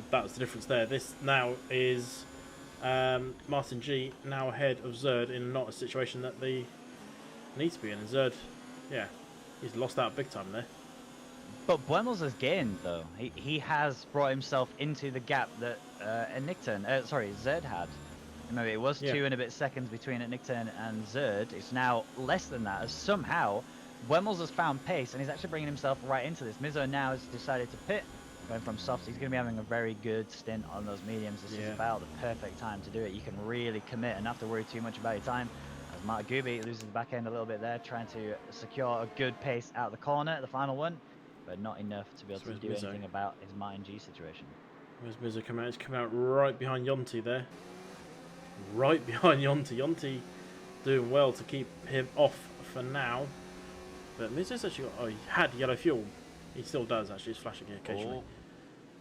That was the difference there. This now is Martin G now ahead of Zerd in not a situation that they need to be in. And Zerd, yeah, he's lost out big time there. But Buemels has gained, though. He has brought himself into the gap that Zerd had. Remember, it was 2 and a bit seconds between Nickturn and Zerd. It's now less than that, as somehow Buemels has found pace, and he's actually bringing himself right into this. Mizzo now has decided to pit, going from softs. He's going to be having a very good stint on those mediums. This is about the perfect time to do it. You can really commit and not have to worry too much about your time. As Mark Gooby loses the back end a little bit there, trying to secure a good pace out the corner, the final one, but not enough to be able to do anything about his Martin G situation. Where's Mizzo coming out? He's coming out right behind Yonti there. Right behind Yonti. Yonti doing well to keep him off for now. But Mizzo's actually got... Oh, he had yellow fuel. He still does, actually. He's flashing it occasionally.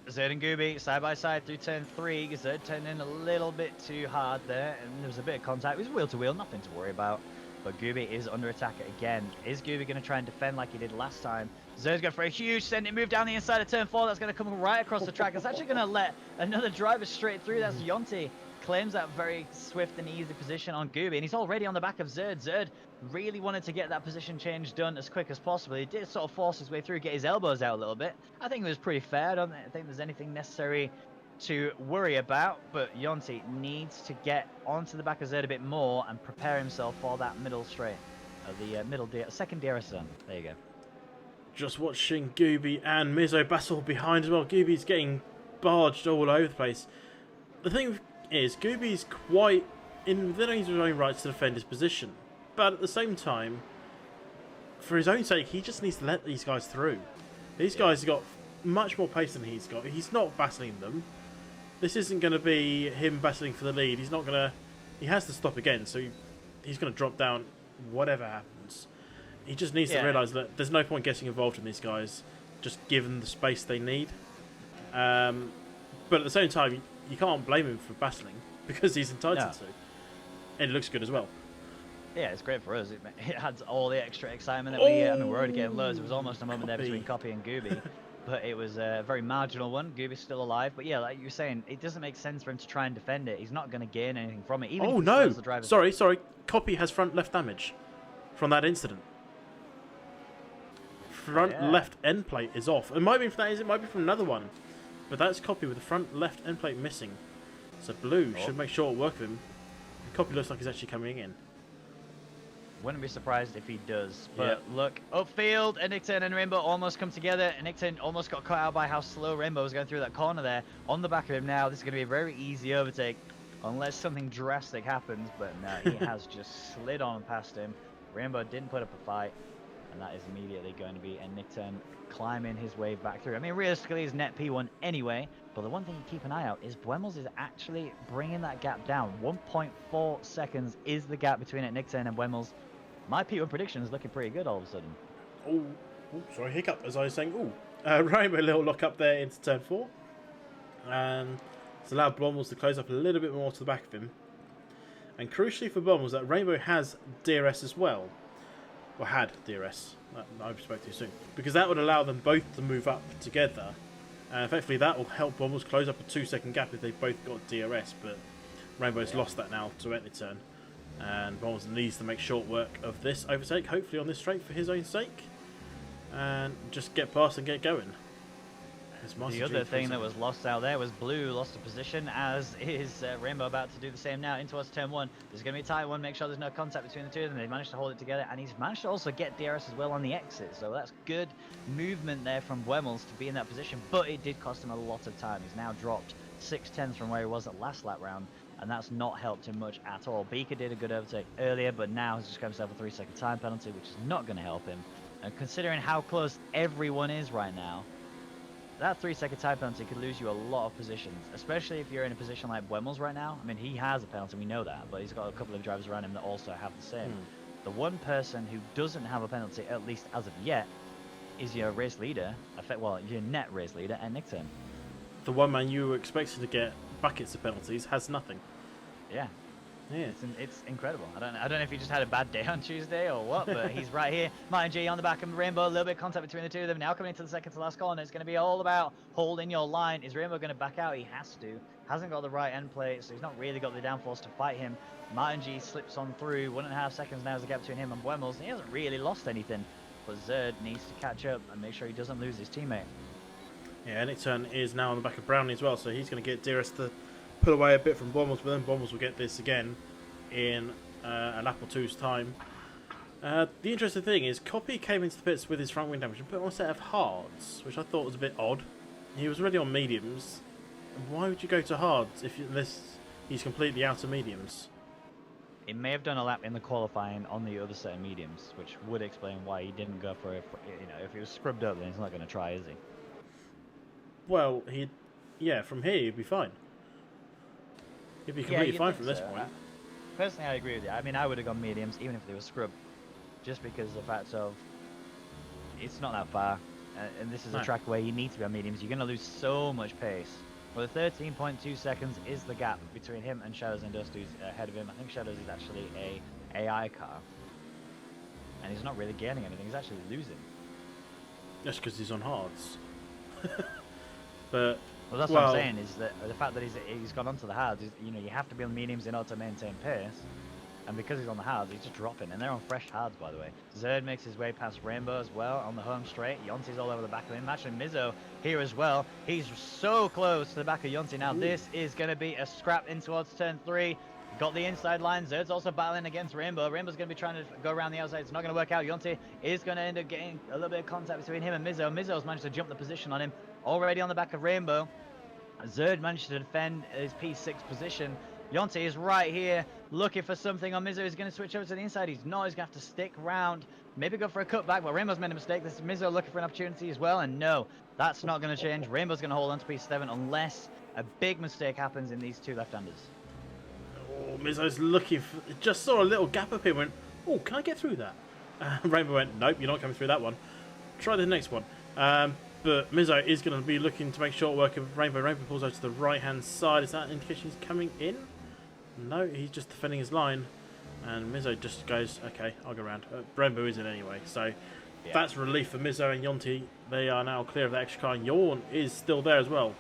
Zerd and Gooby side by side through turn 3. Zerd turned in a little bit too hard there, and there was a bit of contact. It was wheel to wheel, nothing to worry about. But Gooby is under attack again. Is Gooby going to try and defend like he did last time? Zerd's going for a huge sending move down the inside of turn 4. That's going to come right across the track. It's actually going to let another driver straight through. That's Yonti. Claims that very swift and easy position on Gooby, and he's already on the back of Zerd. Zerd really wanted to get that position change done as quick as possible. He did sort of force his way through, get his elbows out a little bit. I think it was pretty fair. I don't think there's anything necessary to worry about, but Yonti needs to get onto the back of Zerd a bit more and prepare himself for that middle straight, the second DRS zone. There you go. Just watching Gooby and Mizzo battle behind as well. Gooby's getting barged all over the place. The thing is, Gooby's quite within his own rights to defend his position, but at the same time, for his own sake, he just needs to let these guys through. These guys have got much more pace than he's got. He's not battling them. This isn't going to be him battling for the lead. He's not going to... He has to stop again, so he's going to drop down whatever happens. He just needs to realise that there's no point getting involved in these guys. Just give them the space they need. But at the same time, you can't blame him for battling because he's entitled to. And it looks good as well. Yeah, it's great for us. It adds all the extra excitement that we... I mean, we're already getting loads. It was almost a moment there between Copy and Gooby. But it was a very marginal one. Gooby's still alive. But yeah, like you were saying, it doesn't make sense for him to try and defend it. He's not going to gain anything from it. Even if he slows the driver. Sorry. Copy has front left damage from that incident. Front left end plate is off. It might be from that. It might be from another one. But that's Copy with the front left end plate missing. So Blue should make sure it works with him. Copy looks like he's actually coming in. Wouldn't be surprised if he does. But look, upfield, and Nickturn and Rainbow almost come together. And Nickturn almost got caught out by how slow Rainbow was going through that corner there. On the back of him now, this is going to be a very easy overtake. Unless something drastic happens. But no, he has just slid on past him. Rainbow didn't put up a fight. and that is immediately going to be a Nick turn climbing his way back through. I mean, realistically, he's net P1 anyway, but the one thing you keep an eye out is Buemmels is actually bringing that gap down. 1.4 seconds is the gap between Nick turn and Buemmels. My P1 prediction is looking pretty good all of a sudden. Oh, sorry, hiccup as I was saying. Rainbow little lock up there into turn 4. And it's allowed Buemmels to close up a little bit more to the back of him. And crucially for Buemmels, that Rainbow has DRS as well. Or had DRS. I spoke too soon. Because that would allow them both to move up together. And effectively that will help Buemmels close up a 2-second gap if they both got DRS. But Rainbow's lost that now to end the turn. And Buemmels needs to make short work of this overtake, hopefully on this straight for his own sake. And just get past and get going. The other thing that was lost out there was Blue lost a position, as is Rainbow about to do the same now in towards turn 1. There's going to be a tight one, make sure there's no contact between the two of them. They've managed to hold it together, and he's managed to also get DRS as well on the exit. So that's good movement there from Buemmels to be in that position, but it did cost him a lot of time. He's now dropped 6/10 from where he was at last lap round, and that's not helped him much at all. Beaker did a good overtake earlier, but now he's just got himself a 3-second time penalty, which is not going to help him. And considering how close everyone is right now, that 3-second time penalty could lose you a lot of positions, especially if you're in a position like Buemmels right now. I mean, he has a penalty, we know that, but he's got a couple of drivers around him that also have the same. The one person who doesn't have a penalty, at least as of yet, is your race leader, well, your net race leader, and Nick turn. The one man you were expecting to get buckets of penalties has nothing. Yeah. Yeah. It's incredible. I don't know if he just had a bad day on Tuesday or what, but he's right here. Martin G on the back of Rainbow, a little bit of contact between the two of them. Now coming into the second to last corner, it's going to be all about holding your line. Is Rainbow going to back out? He has to. Hasn't got the right end plate, so he's not really got the downforce to fight him. Martin G slips on through. 1.5 seconds now is the gap between him and Buemmels. He hasn't really lost anything, but Zerd needs to catch up and make sure he doesn't lose his teammate. Yeah, Nick turn is now on the back of Brownie as well, so he's going to get DRS to pull away a bit from Buemmels, but then Buemmels will get this again in a lap or two's time. The interesting thing is, Copy came into the pits with his front wing damage and put on a set of hards, which I thought was a bit odd. He was already on mediums. Why would you go to hards unless he's completely out of mediums? He may have done a lap in the qualifying on the other set of mediums, which would explain why he didn't go for it. You know, if he was scrubbed up, then he's not going to try, is he? Well, from here he'd be fine. He'd be completely fine from this point. Personally, I agree with you. I mean, I would have gone mediums even if they were scrubbed, just because of the fact of it's not that far, and this is a track where you need to be on mediums. You're going to lose so much pace. Well, the 13.2 seconds is the gap between him and Shadows and Dust, who's ahead of him. I think Shadows is actually a AI car, and he's not really gaining anything. He's actually losing. Just because he's on hards. But well, that's what I'm saying, is that the fact that he's gone onto the hards, you have to be on mediums in order to maintain pace. And because he's on the hards, he's just dropping. And they're on fresh hards, by the way. Zerd makes his way past Rainbow as well on the home straight. Yonti's all over the back of him. Actually, Mizzo here as well. He's so close to the back of Yonti now. Ooh. This is going to be a scrap in towards turn 3. Got the inside line. Zerd's also battling against Rainbow. Rainbow's going to be trying to go around the outside. It's not going to work out. Yonti is going to end up getting a little bit of contact between him and Mizzo. Mizzo's managed to jump the position on him. Already on the back of Rainbow. Zerd managed to defend his P6 position. Yonti is right here, looking for something on Mizzo. He's going to switch over to the inside. He's not. He's going to have to stick around. Maybe go for a cutback, but Rainbow's made a mistake. This is Mizzo looking for an opportunity as well, and no, that's not going to change. Rainbow's going to hold on to P7 unless a big mistake happens in these two left-handers. Oh, Mizzo's looking for... Just saw a little gap up here and went, oh, can I get through that? Rainbow went, nope, you're not coming through that one. Try the next one. But Mizzo is going to be looking to make short work of Rainbow. Rainbow pulls over to the right-hand side. Is that an indication he's coming in? No, he's just defending his line. And Mizzo just goes, okay, I'll go around. Rainbow is in anyway, so that's relief for Mizzo and Yonti. They are now clear of the extra car. Yawn is still there as well.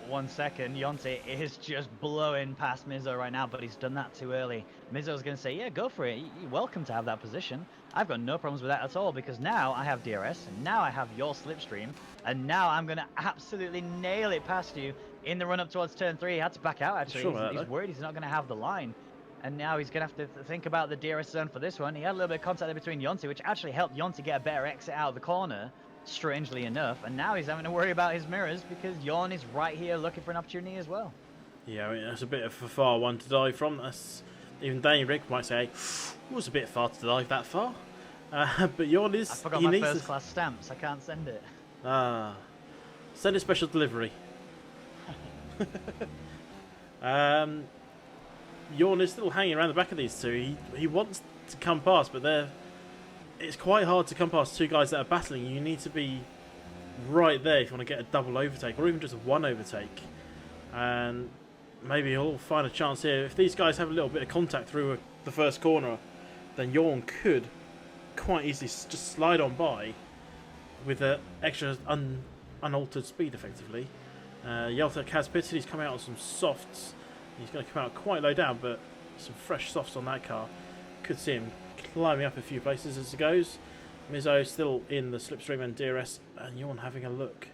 1 second, Yonti is just blowing past Mizzo right now, but he's done that too early. Mizzo's going to say, yeah, go for it. You're welcome to have that position. I've got no problems with that at all, because now I have DRS, and now I have your slipstream, and now I'm going to absolutely nail it past you in the run-up towards turn 3. He had to back out, actually. He's worried he's not going to have the line. And now he's going to have to think about the DRS zone for this one. He had a little bit of contact there between Yonti, which actually helped Yonti get a better exit out of the corner, strangely enough. And now he's having to worry about his mirrors because Yawn is right here looking for an opportunity as well. Yeah, I mean, that's a bit of a far one to dive from. That's, even Danny Rick might say, it was a bit far to dive that far. But Jorn I is... forgot he my needs first class stamps. I can't send it. Send a special delivery. Jorn is still hanging around the back of these two. He wants to come past, but it's quite hard to come past two guys that are battling. You need to be right there if you want to get a double overtake, or even just one overtake. And maybe he'll find a chance here. If these guys have a little bit of contact through the first corner, then Jorn could quite easily just slide on by with an extra unaltered speed, effectively. Yeltek has pitted. He's coming out on some softs. He's going to come out quite low down, but some fresh softs on that car. Could see him climbing up a few places as it goes. Mizzo still in the slipstream and DRS, and Jorn having a look.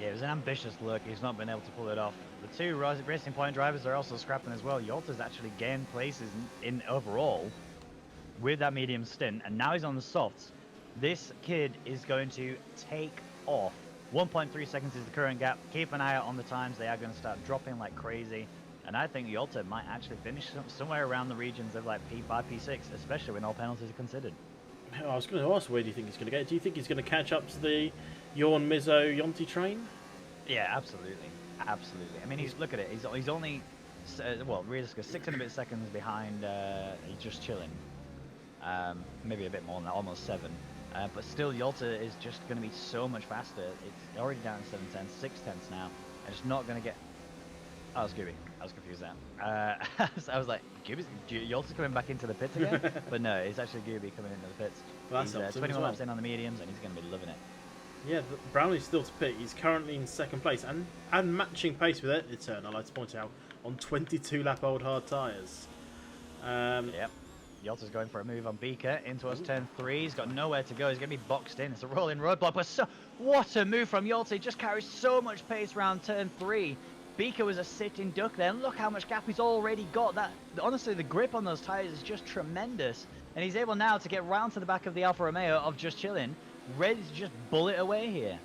Yeah, it was an ambitious look. He's not been able to pull it off. The two Racing Point drivers are also scrapping as well. Yolta's actually gained places in overall with that medium stint, and now he's on the softs. This kid is going to take off. 1.3 seconds is the current gap. Keep an eye out on the times. They are going to start dropping like crazy. And I think Yolta might actually finish somewhere around the regions of like P5, P6, especially when all penalties are considered. I was going to ask, where do you think he's going to get? Do you think he's going to catch up to the Jorn, Mizzo, Jonty train? Yeah, absolutely. Absolutely. I mean, look at it. He's only, well, realistically, 6 and a bit seconds behind Just Chilling. Maybe a bit more than that, almost 7. But still, Yolta is just going to be so much faster. It's already down to 7 tenths, 6 tenths now. And it's not going to get... Oh, it's Gooby. I was confused there. So I was like, Yolta's coming back into the pits again? But no, it's actually Gooby coming into the pits. Well, he's 21 laps in on the mediums, and he's going to be loving it. Yeah, Brownlee's still to pit. He's currently in second place and matching pace with Etern, I'd like to point out, on 22-lap-old hard tyres. Yep. Yolta's going for a move on Beaker into us turn 3. He's got nowhere to go. He's going to be boxed in. It's a rolling roadblock. But what a move from Yolta. He just carries so much pace around turn 3. Beaker was a sitting duck there. And look how much gap he's already got. Honestly, the grip on those tyres is just tremendous. And he's able now to get round to the back of the Alfa Romeo of Just Chilling, ready to just bullet away here.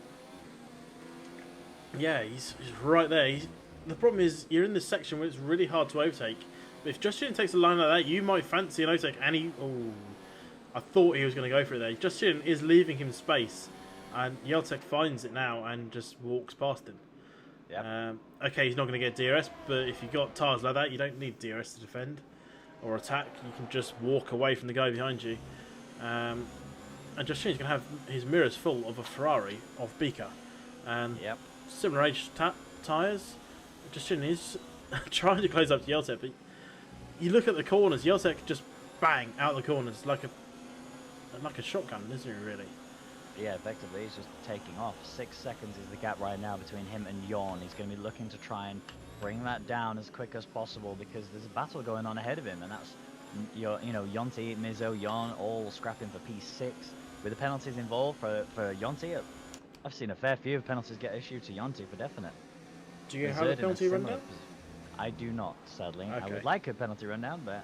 Yeah, he's right there. The problem is, you're in this section where it's really hard to overtake. But if Just Chilling takes a line like that, you might fancy an overtake. And I thought he was going to go for it there. Just Chilling is leaving him space. And Yeltek finds it now and just walks past him. Yep. Okay, he's not going to get DRS, but if you've got tyres like that, you don't need DRS to defend or attack. You can just walk away from the guy behind you. And Just Chilling's going to have his mirrors full of a Ferrari of Beaker. And similar age tyres. Just Chilling is trying to close up to Yeltek, but you look at the corners, Yeltek just bang out the corners like a shotgun, isn't he, really? Yeah, effectively, he's just taking off. 6 seconds is the gap right now between him and Jorn. He's going to be looking to try and bring that down as quick as possible because there's a battle going on ahead of him, and that's, Jonty, Mizzo, Jorn all scrapping for P6. With the penalties involved for Jonty, I've seen a fair few of penalties get issued to Jonty for definite. Do you have a penalty rundown? I do not, sadly. Okay. I would like a penalty rundown, but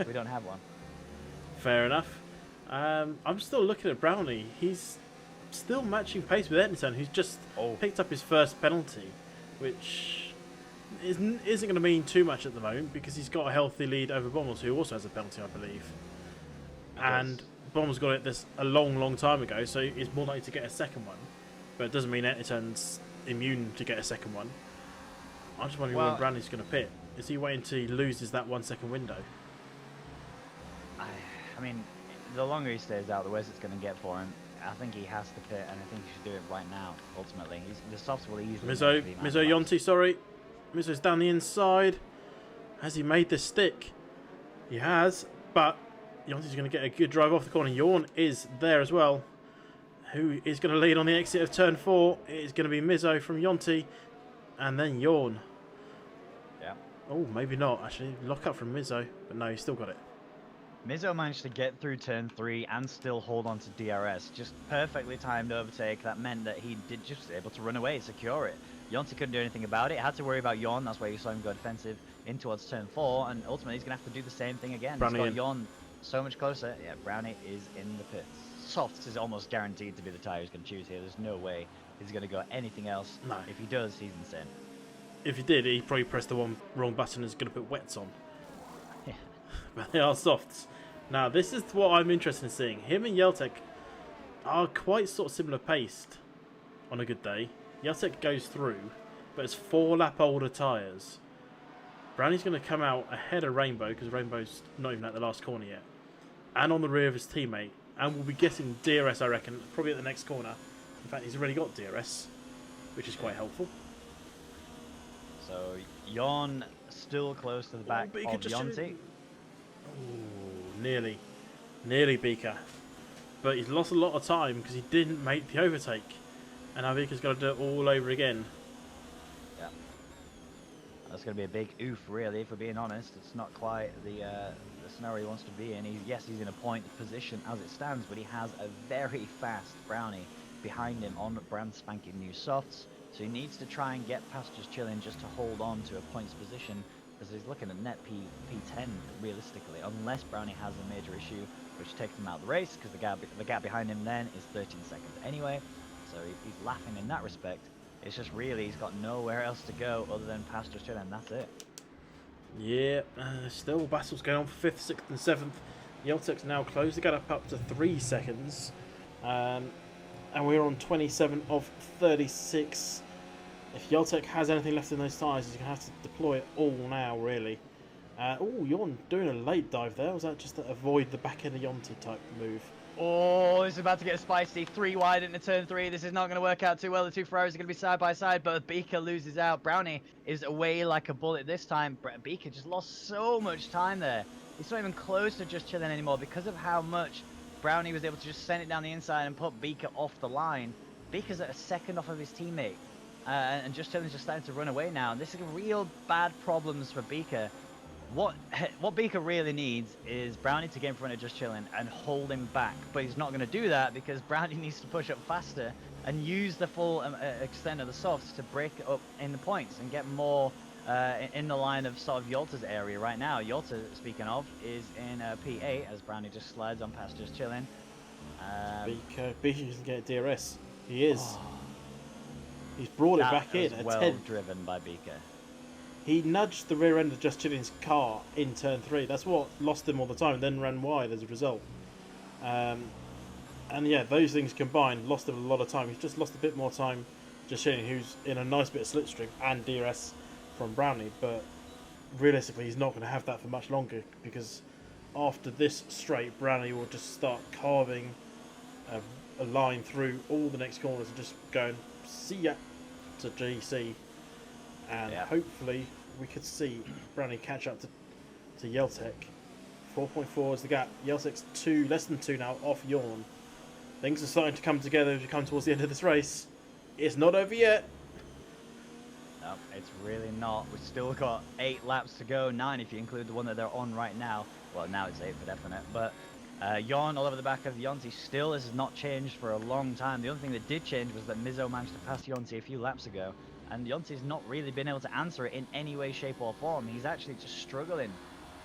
we don't have one. Fair enough. I'm still looking at Brownlee. He's still matching pace with Edmonton, who's just picked up his first penalty, which isn't going to mean too much at the moment because he's got a healthy lead over Bommels, who also has a penalty, I believe. And Bommels got it this a long time ago, so he's more likely to get a second one. But it doesn't mean Edmonton's immune to get a second one. I'm just wondering when Brownlee's going to pit. Is he waiting till he loses that 1 second window? I mean, the longer he stays out, the worse it's going to get for him. I think he has to pit, and I think he should do it right now, ultimately. The softs will easily... Mizzo Jonty, sorry. Mizzo's down the inside. Has he made the stick? He has, but Jonty's going to get a good drive off the corner. Jorn is there as well. Who is going to lead on the exit of turn 4? It is going to be Mizzo from Jonty, and then Jorn. Yeah. Oh, maybe not, actually. Lock up from Mizzo, but no, he's still got it. Mizzo managed to get through turn 3 and still hold on to DRS. Just perfectly timed overtake. That meant that he did just able to run away, secure it. Jonty couldn't do anything about it. Had to worry about Jorn. That's why you saw him go defensive in towards turn 4. And ultimately, he's going to have to do the same thing again. He's got Jorn so much closer. Yeah, Brownie is in the pits. Softs is almost guaranteed to be the tyre he's going to choose here. There's no way he's going to go anything else. No. If he does, he's insane. If he did, he probably pressed the wrong button and is going to put wets on. Yeah. but they are softs. Now, this is what I'm interested in seeing. Him and Yeltek are quite sort of similar paced on a good day. Yeltek goes through, but it's 4-lap older tyres. Brownie's going to come out ahead of Rainbow, because Rainbow's not even at the last corner yet, and on the rear of his teammate, and we'll be getting DRS, I reckon, probably at the next corner. In fact, he's already got DRS, which is quite helpful. So Jon still close to the back of Yonti. Oh, nearly Beaker. But he's lost a lot of time because he didn't make the overtake. And now Beaker's got to do it all over again. Yeah. That's going to be a big oof, really, if we're being honest. It's not quite the scenario he wants to be in. Yes, he's in a point position as it stands, but he has a very fast Brownie behind him on brand spanking new softs. So he needs to try and get past just chilling just to hold on to a points position, because he's looking at net P10 realistically, unless Brownie has a major issue which takes him out of the race, because the gap behind him then is 13 seconds anyway. So he's laughing in that respect. It's just really he's got nowhere else to go other than past just chilling. That's it. Yeah, still battles going on for 5th, 6th and 7th. Yeltek's now closed the gap up to 3 seconds. And we're on 27 of 36. If Yeltek has anything left in those tyres, he's going to have to deploy it all now, really. Oh, Jon doing a late dive there. Was that just to avoid the back end of Yonti type move? Oh, it's about to get spicy. 3 wide into turn 3. This is not going to work out too well. The two Ferraris are going to be side by side, but Beaker loses out. Brownie is away like a bullet this time. Beaker just lost so much time there. He's not even close to just chilling anymore because of how much Brownie was able to just send it down the inside and put Beaker off the line. Beaker's at a second off of his teammate. And just chilling's just starting to run away now. And this is real bad problems for Beaker. What Beaker really needs is Brownie to get in front of just chilling and hold him back, but he's not going to do that because Brownie needs to push up faster and use the full extent of the softs to break up in the points and get more in the line of sort of Yolta's area right now. Yolta, speaking of, is in P8 as Brownie just slides on past just chilling. Beaker doesn't get DRS. He is. Oh. He's brought it back in. Well 10. Driven by Beaker. He nudged the rear end of Just Chilling's car in turn 3. That's what lost him all the time, then ran wide as a result. And yeah, those things combined lost him a lot of time. He's just lost a bit more time, Just Chilling, who's in a nice bit of slipstream and DRS from Brownie. But realistically, he's not going to have that for much longer because after this straight, Brownie will just start carving a line through all the next corners and just going, see ya, to GC. And hopefully we could see Brownie catch up to Yeltek. 4.4 is the gap. Yeltek's less than 2 now off Jon. Things are starting to come together as we come towards the end of this race. It's not over yet. No, it's really not. We've still got 8 laps to go, 9 if you include the one that they're on right now. Well, now it's 8 for definite, but Jon all over the back of Yonti still has not changed for a long time. The only thing that did change was that Mizzo managed to pass Yonti a few laps ago. And Yonti's not really been able to answer it in any way, shape or form. He's actually just struggling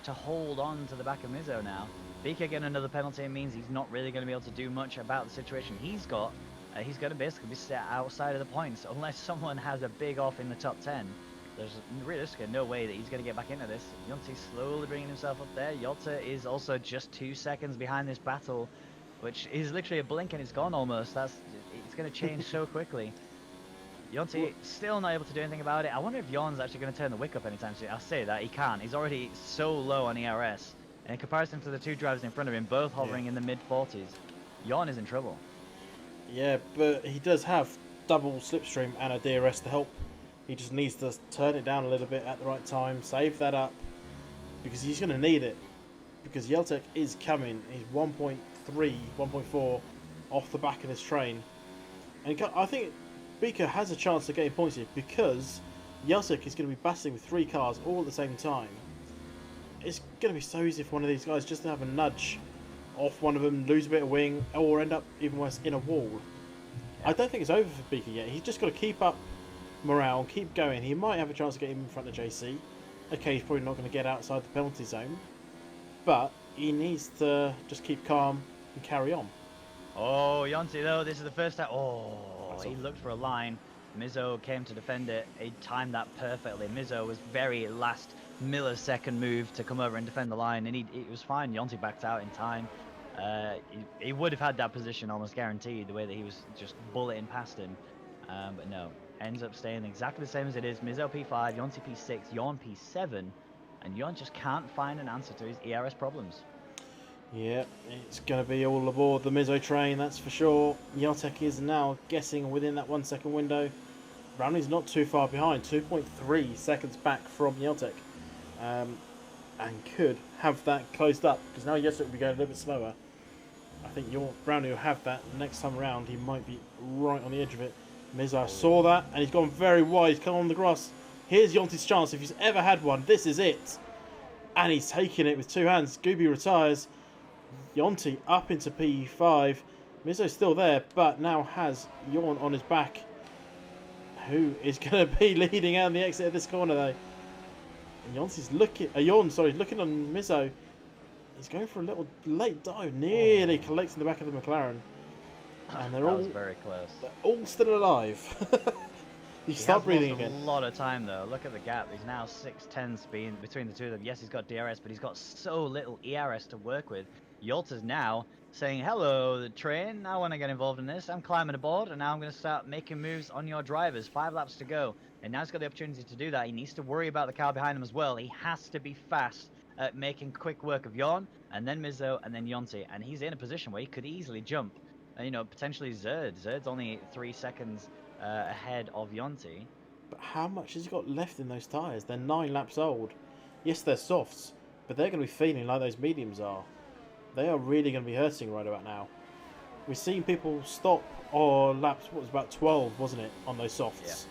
to hold on to the back of Mizzo now. Beaker getting another penalty means he's not really going to be able to do much about the situation he's got. He's going to basically be set outside of the points unless someone has a big off in the top 10. There's realistically no way that he's going to get back into this. Yonti's slowly bringing himself up there. Yolta is also just 2 seconds behind this battle, which is literally a blink and it's gone almost. It's going to change so quickly. Yonti still not able to do anything about it. I wonder if Jon's actually going to turn the wick up anytime soon. I'll say that he can't. He's already so low on ERS. And in comparison to the 2 drivers in front of him, both hovering in the mid-40s, Jon is in trouble. Yeah, but he does have double slipstream and a DRS to help. He just needs to turn it down a little bit at the right time, save that up, because he's going to need it. Because Yeltek is coming. He's 1.3, 1.4 off the back of this train. And I think Beaker has a chance of getting points here because Yeltek is going to be battling with 3 cars all at the same time. It's going to be so easy for one of these guys just to have a nudge off one of them, lose a bit of wing, or end up even worse in a wall. I don't think it's over for Beaker yet. He's just got to keep up morale, keep going. He might have a chance of getting in front of JC. Okay, he's probably not going to get outside the penalty zone, but he needs to just keep calm and carry on. Oh, Yonti though, this is the first time. Oh, he looked for a line. Mizzo came to defend it. He timed that perfectly. Mizzo was very last millisecond move to come over and defend the line, and it was fine. Yonti backed out in time. He would have had that position almost guaranteed, the way that he was just bulleting past him. But no, ends up staying exactly the same as it is. Mizzo P5, Yonti P6, Yon P7, and Yon just can't find an answer to his ERS problems. Yeah, it's going to be all aboard the Mizzo train, that's for sure. Yotek is now guessing within that 1 second window. Browning's not too far behind, 2.3 seconds back from Yotek. And could have that closed up, because now Yotek will be going a little bit slower. I think Browning will have that next time around. He might be right on the edge of it. Mizzo saw that, and he's gone very wide. He's come on the grass. Here's Yonti's chance. If he's ever had one, this is it. And he's taking it with two hands. Gooby retires. Yonti up into P5. Mizzo's still there, but now has Yon on his back. Who is going to be leading out the exit of this corner, though? And Yonti's looking... looking on Mizzo. He's going for a little late dive, nearly collecting the back of the McLaren. And they're all very close. They're all still alive. You start breathing again. A lot of time though. Look at the gap. He's now 6/10 speed between the two of them. Yes, he's got DRS, but he's got so little ERS to work with. Yolta's now saying, "Hello, the train. I want to get involved in this. I'm climbing aboard, and now I'm going to start making moves on your drivers. 5 laps to go, and now he's got the opportunity to do that. He needs to worry about the car behind him as well. He has to be fast at making quick work of Yon, and then Mizzo, and then Yonti, and he's in a position where he could easily jump. You know, potentially Zerd. Zerd's only 3 seconds ahead of Yonti. But how much has he got left in those tyres? They're 9 laps old. Yes, they're softs, but they're going to be feeling like those mediums are. They are really going to be hurting right about now. We've seen people stop on laps, what was about 12, wasn't it, on those softs?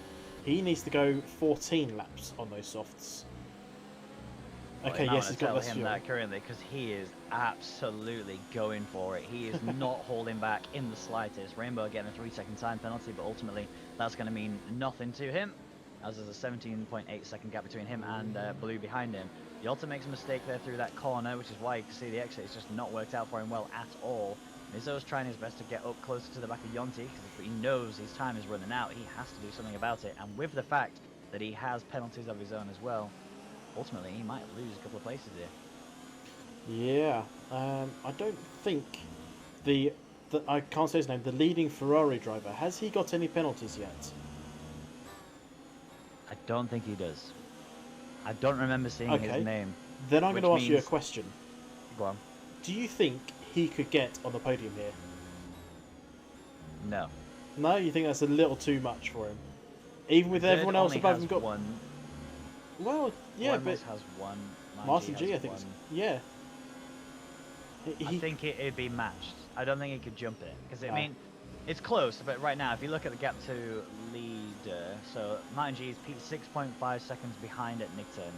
Yeah. He needs to go 14 laps on those softs. Okay, yes, he's got less fuel. That currently, because he is absolutely going for it. He is not holding back in the slightest. Rainbow getting a 3-second time penalty, but ultimately that's going to mean nothing to him, as there's a 17.8 second gap between him and Blue behind him. Yolta makes a mistake there through that corner, which is why you can see the exit. It's just not worked out for him well at all. Mizzo's trying his best to get up closer to the back of Yonti, because if he knows his time is running out, he has to do something about it. And with the fact that he has penalties of his own as well, ultimately he might lose a couple of places here. Yeah, I don't think I can't say his name, the leading Ferrari driver, has he got any penalties yet? I don't think he does. I don't remember seeing his name. Then I'm going to ask you a question. Go on. Do you think he could get on the podium here? No. No, you think that's a little too much for him? Even with everyone else above him got one. Well, yeah, but has one. Martin G, I think. Yeah. I think it'd be matched. I don't think he could jump it, because I mean, it's close. But right now, if you look at the gap to leader, so Martin G is 6.5 seconds behind at Nick turn.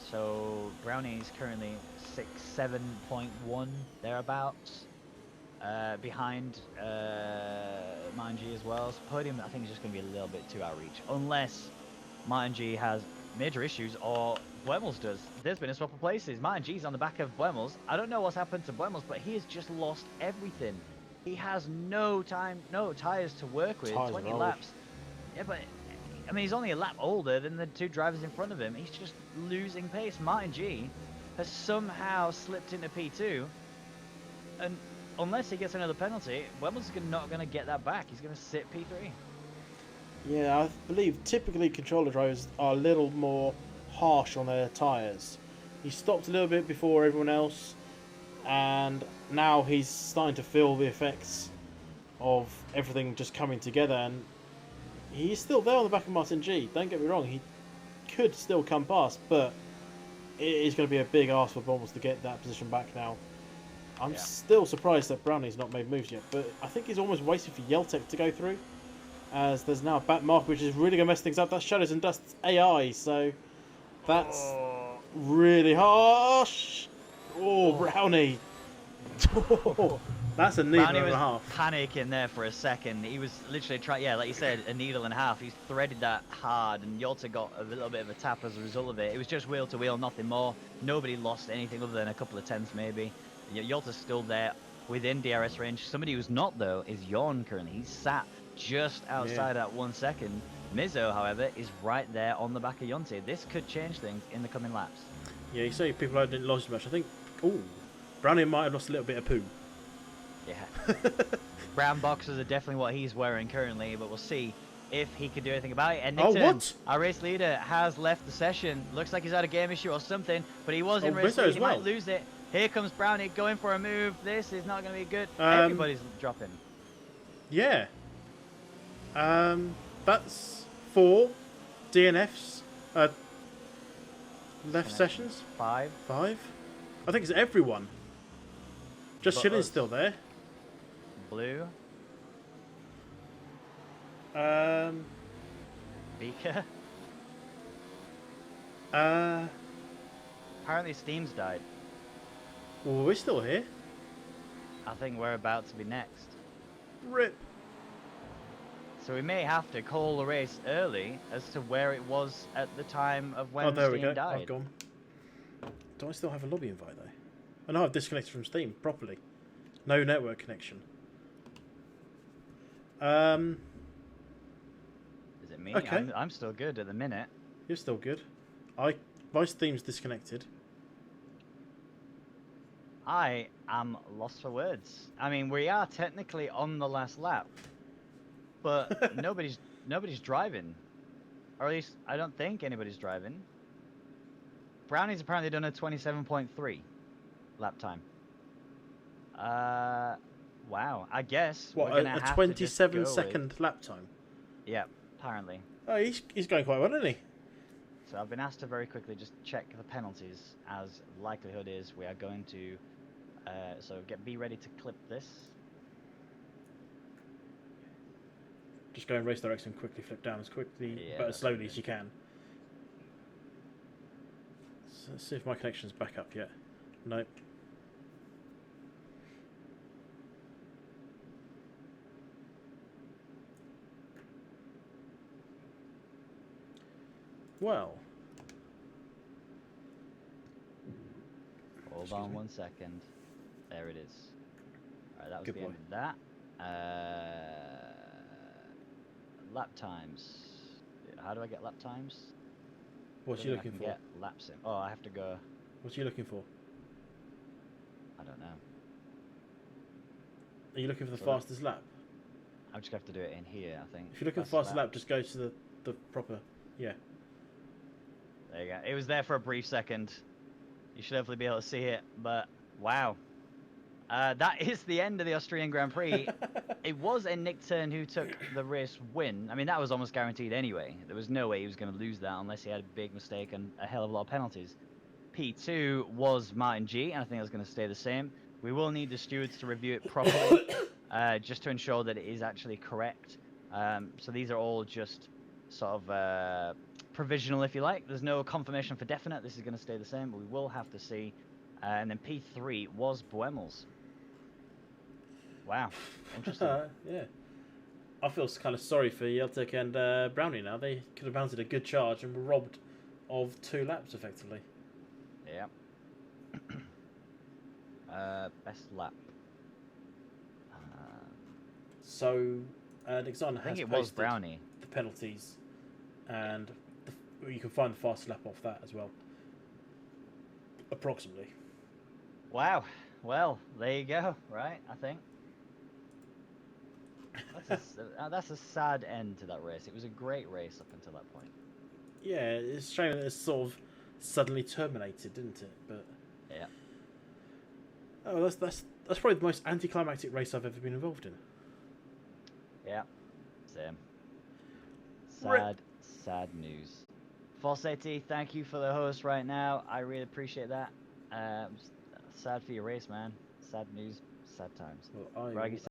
So Brownie's currently 7.1 thereabouts behind Martin G as well. So podium, I think, is just going to be a little bit too outreach, unless Martin G has major issues or Buemels does. There's been a swap of places. Martin G's on the back of Buemels. I don't know what's happened to Buemels, but he has just lost everything. He has no time, no tyres to work with. 20 laps. Yeah, but I mean, he's only a lap older than the 2 drivers in front of him. He's just losing pace. Martin G has somehow slipped into P2, and unless he gets another penalty, Buemels is not going to get that back. He's going to sit P3. Yeah, I believe typically controller drivers are a little more harsh on their tyres. He stopped a little bit before everyone else, and now he's starting to feel the effects of everything just coming together, and he's still there on the back of Martin G. Don't get me wrong, he could still come past, but it is going to be a big ask for Buemels to get that position back now. I'm still surprised that Browning's not made moves yet, but I think he's almost waiting for Yeltek to go through, as there's now a back mark which is really going to mess things up. That's Shadows and Dust's AI, so that's really harsh. Oh, Brownie. That's a needle and a half. Panicking there for a second. He was literally trying, like you said, a needle and a half. He's threaded that hard, and Yolta got a little bit of a tap as a result of it. It was just wheel to wheel, nothing more. Nobody lost anything other than a couple of tenths maybe. Yolta's still there within DRS range. Somebody who's not, though, is Yon currently. He's sat just outside that 1 second. Mizzo, however, is right there on the back of Yonte. This could change things in the coming laps. Yeah, you say people didn't lose much. I think. Oh, Brownie might have lost a little bit of poo. Yeah. Brown boxers are definitely what he's wearing currently, but we'll see if he can do anything about it. And Nick Turn, what? our race leader, has left the session. Looks like he's had a game issue or something, but he was in race Mizzo lead. as He well. might lose it. Here comes Brownie going for a move. This is not going to be good. Everybody's dropping. Yeah. That's 4 DNFs. Left sessions. 5. 5. I think it's everyone. Just Chillin's still there. Blue. Beaker. Apparently Steam's died. Well, we're still here. I think we're about to be next. Rip. So we may have to call the race early as to where it was at the time of when there Steam we go. died. I've gone. Do I still have a lobby invite though? I know I've disconnected from Steam properly. No network connection. Is it me? Okay. I'm still good at the minute. You're still good. My Steam's disconnected. I am lost for words. I mean, we are technically on the last lap, but nobody's driving, or at least I don't think anybody's driving. Brownie's apparently done a 27.3 lap time. Wow. I guess What, we're gonna a have 27-second lap time? Yeah, apparently. Oh, he's going quite well, isn't he? So I've been asked to very quickly just check the penalties, as likelihood is we are going to. So be ready to clip this. Just go in race direction, quickly flip down as quickly, Yeah, but as slowly okay. as you can. So let's see if my connection's back up yet. Nope. Well. Hold on 1 second. There it is. Alright, that was Good the boy. end of that. Lap times. How do I get lap times? What's I you don't think looking I for? can get laps in. Oh, I have to go. What's you looking for? I don't know. Are you looking for the So fastest lap? I'm just gonna have to do it in here, I think. If you're looking for Fastest fastest lap, just go to the proper. Yeah. There you go. It was there for a brief second. You should hopefully be able to see it, but wow. That is the end of the Austrian Grand Prix. It was a Nick Turn who took the race win. I mean, that was almost guaranteed anyway. There was no way he was going to lose that unless he had a big mistake and a hell of a lot of penalties. P2 was Martin G, and I think that's going to stay the same. We will need the stewards to review it properly, just to ensure that it is actually correct. So these are all just sort of provisional, if you like. There's no confirmation for definite. This is going to stay the same, but we will have to see. And then P3 was Boemels. Wow, interesting. Yeah. I feel kind of sorry for Yeltek and Brownie now. They could have mounted a good charge and were robbed of 2 laps, effectively. Yeah. Best lap. So, Nixon I think has it was posted Brownie. the penalties, and you can find the fast lap off that as well. Approximately. Wow. Well, there you go. Right, I think. That's a sad end to that race. It was a great race up until that point. Yeah, it's a shame that it's sort of suddenly terminated, didn't it? But Yeah. oh, that's probably the most anticlimactic race I've ever been involved in. Yeah. Same. Rip. Sad news. Falsetti, thank you for the host right now. I really appreciate that. Sad for your race, man. Sad news, sad times. Well, Raggy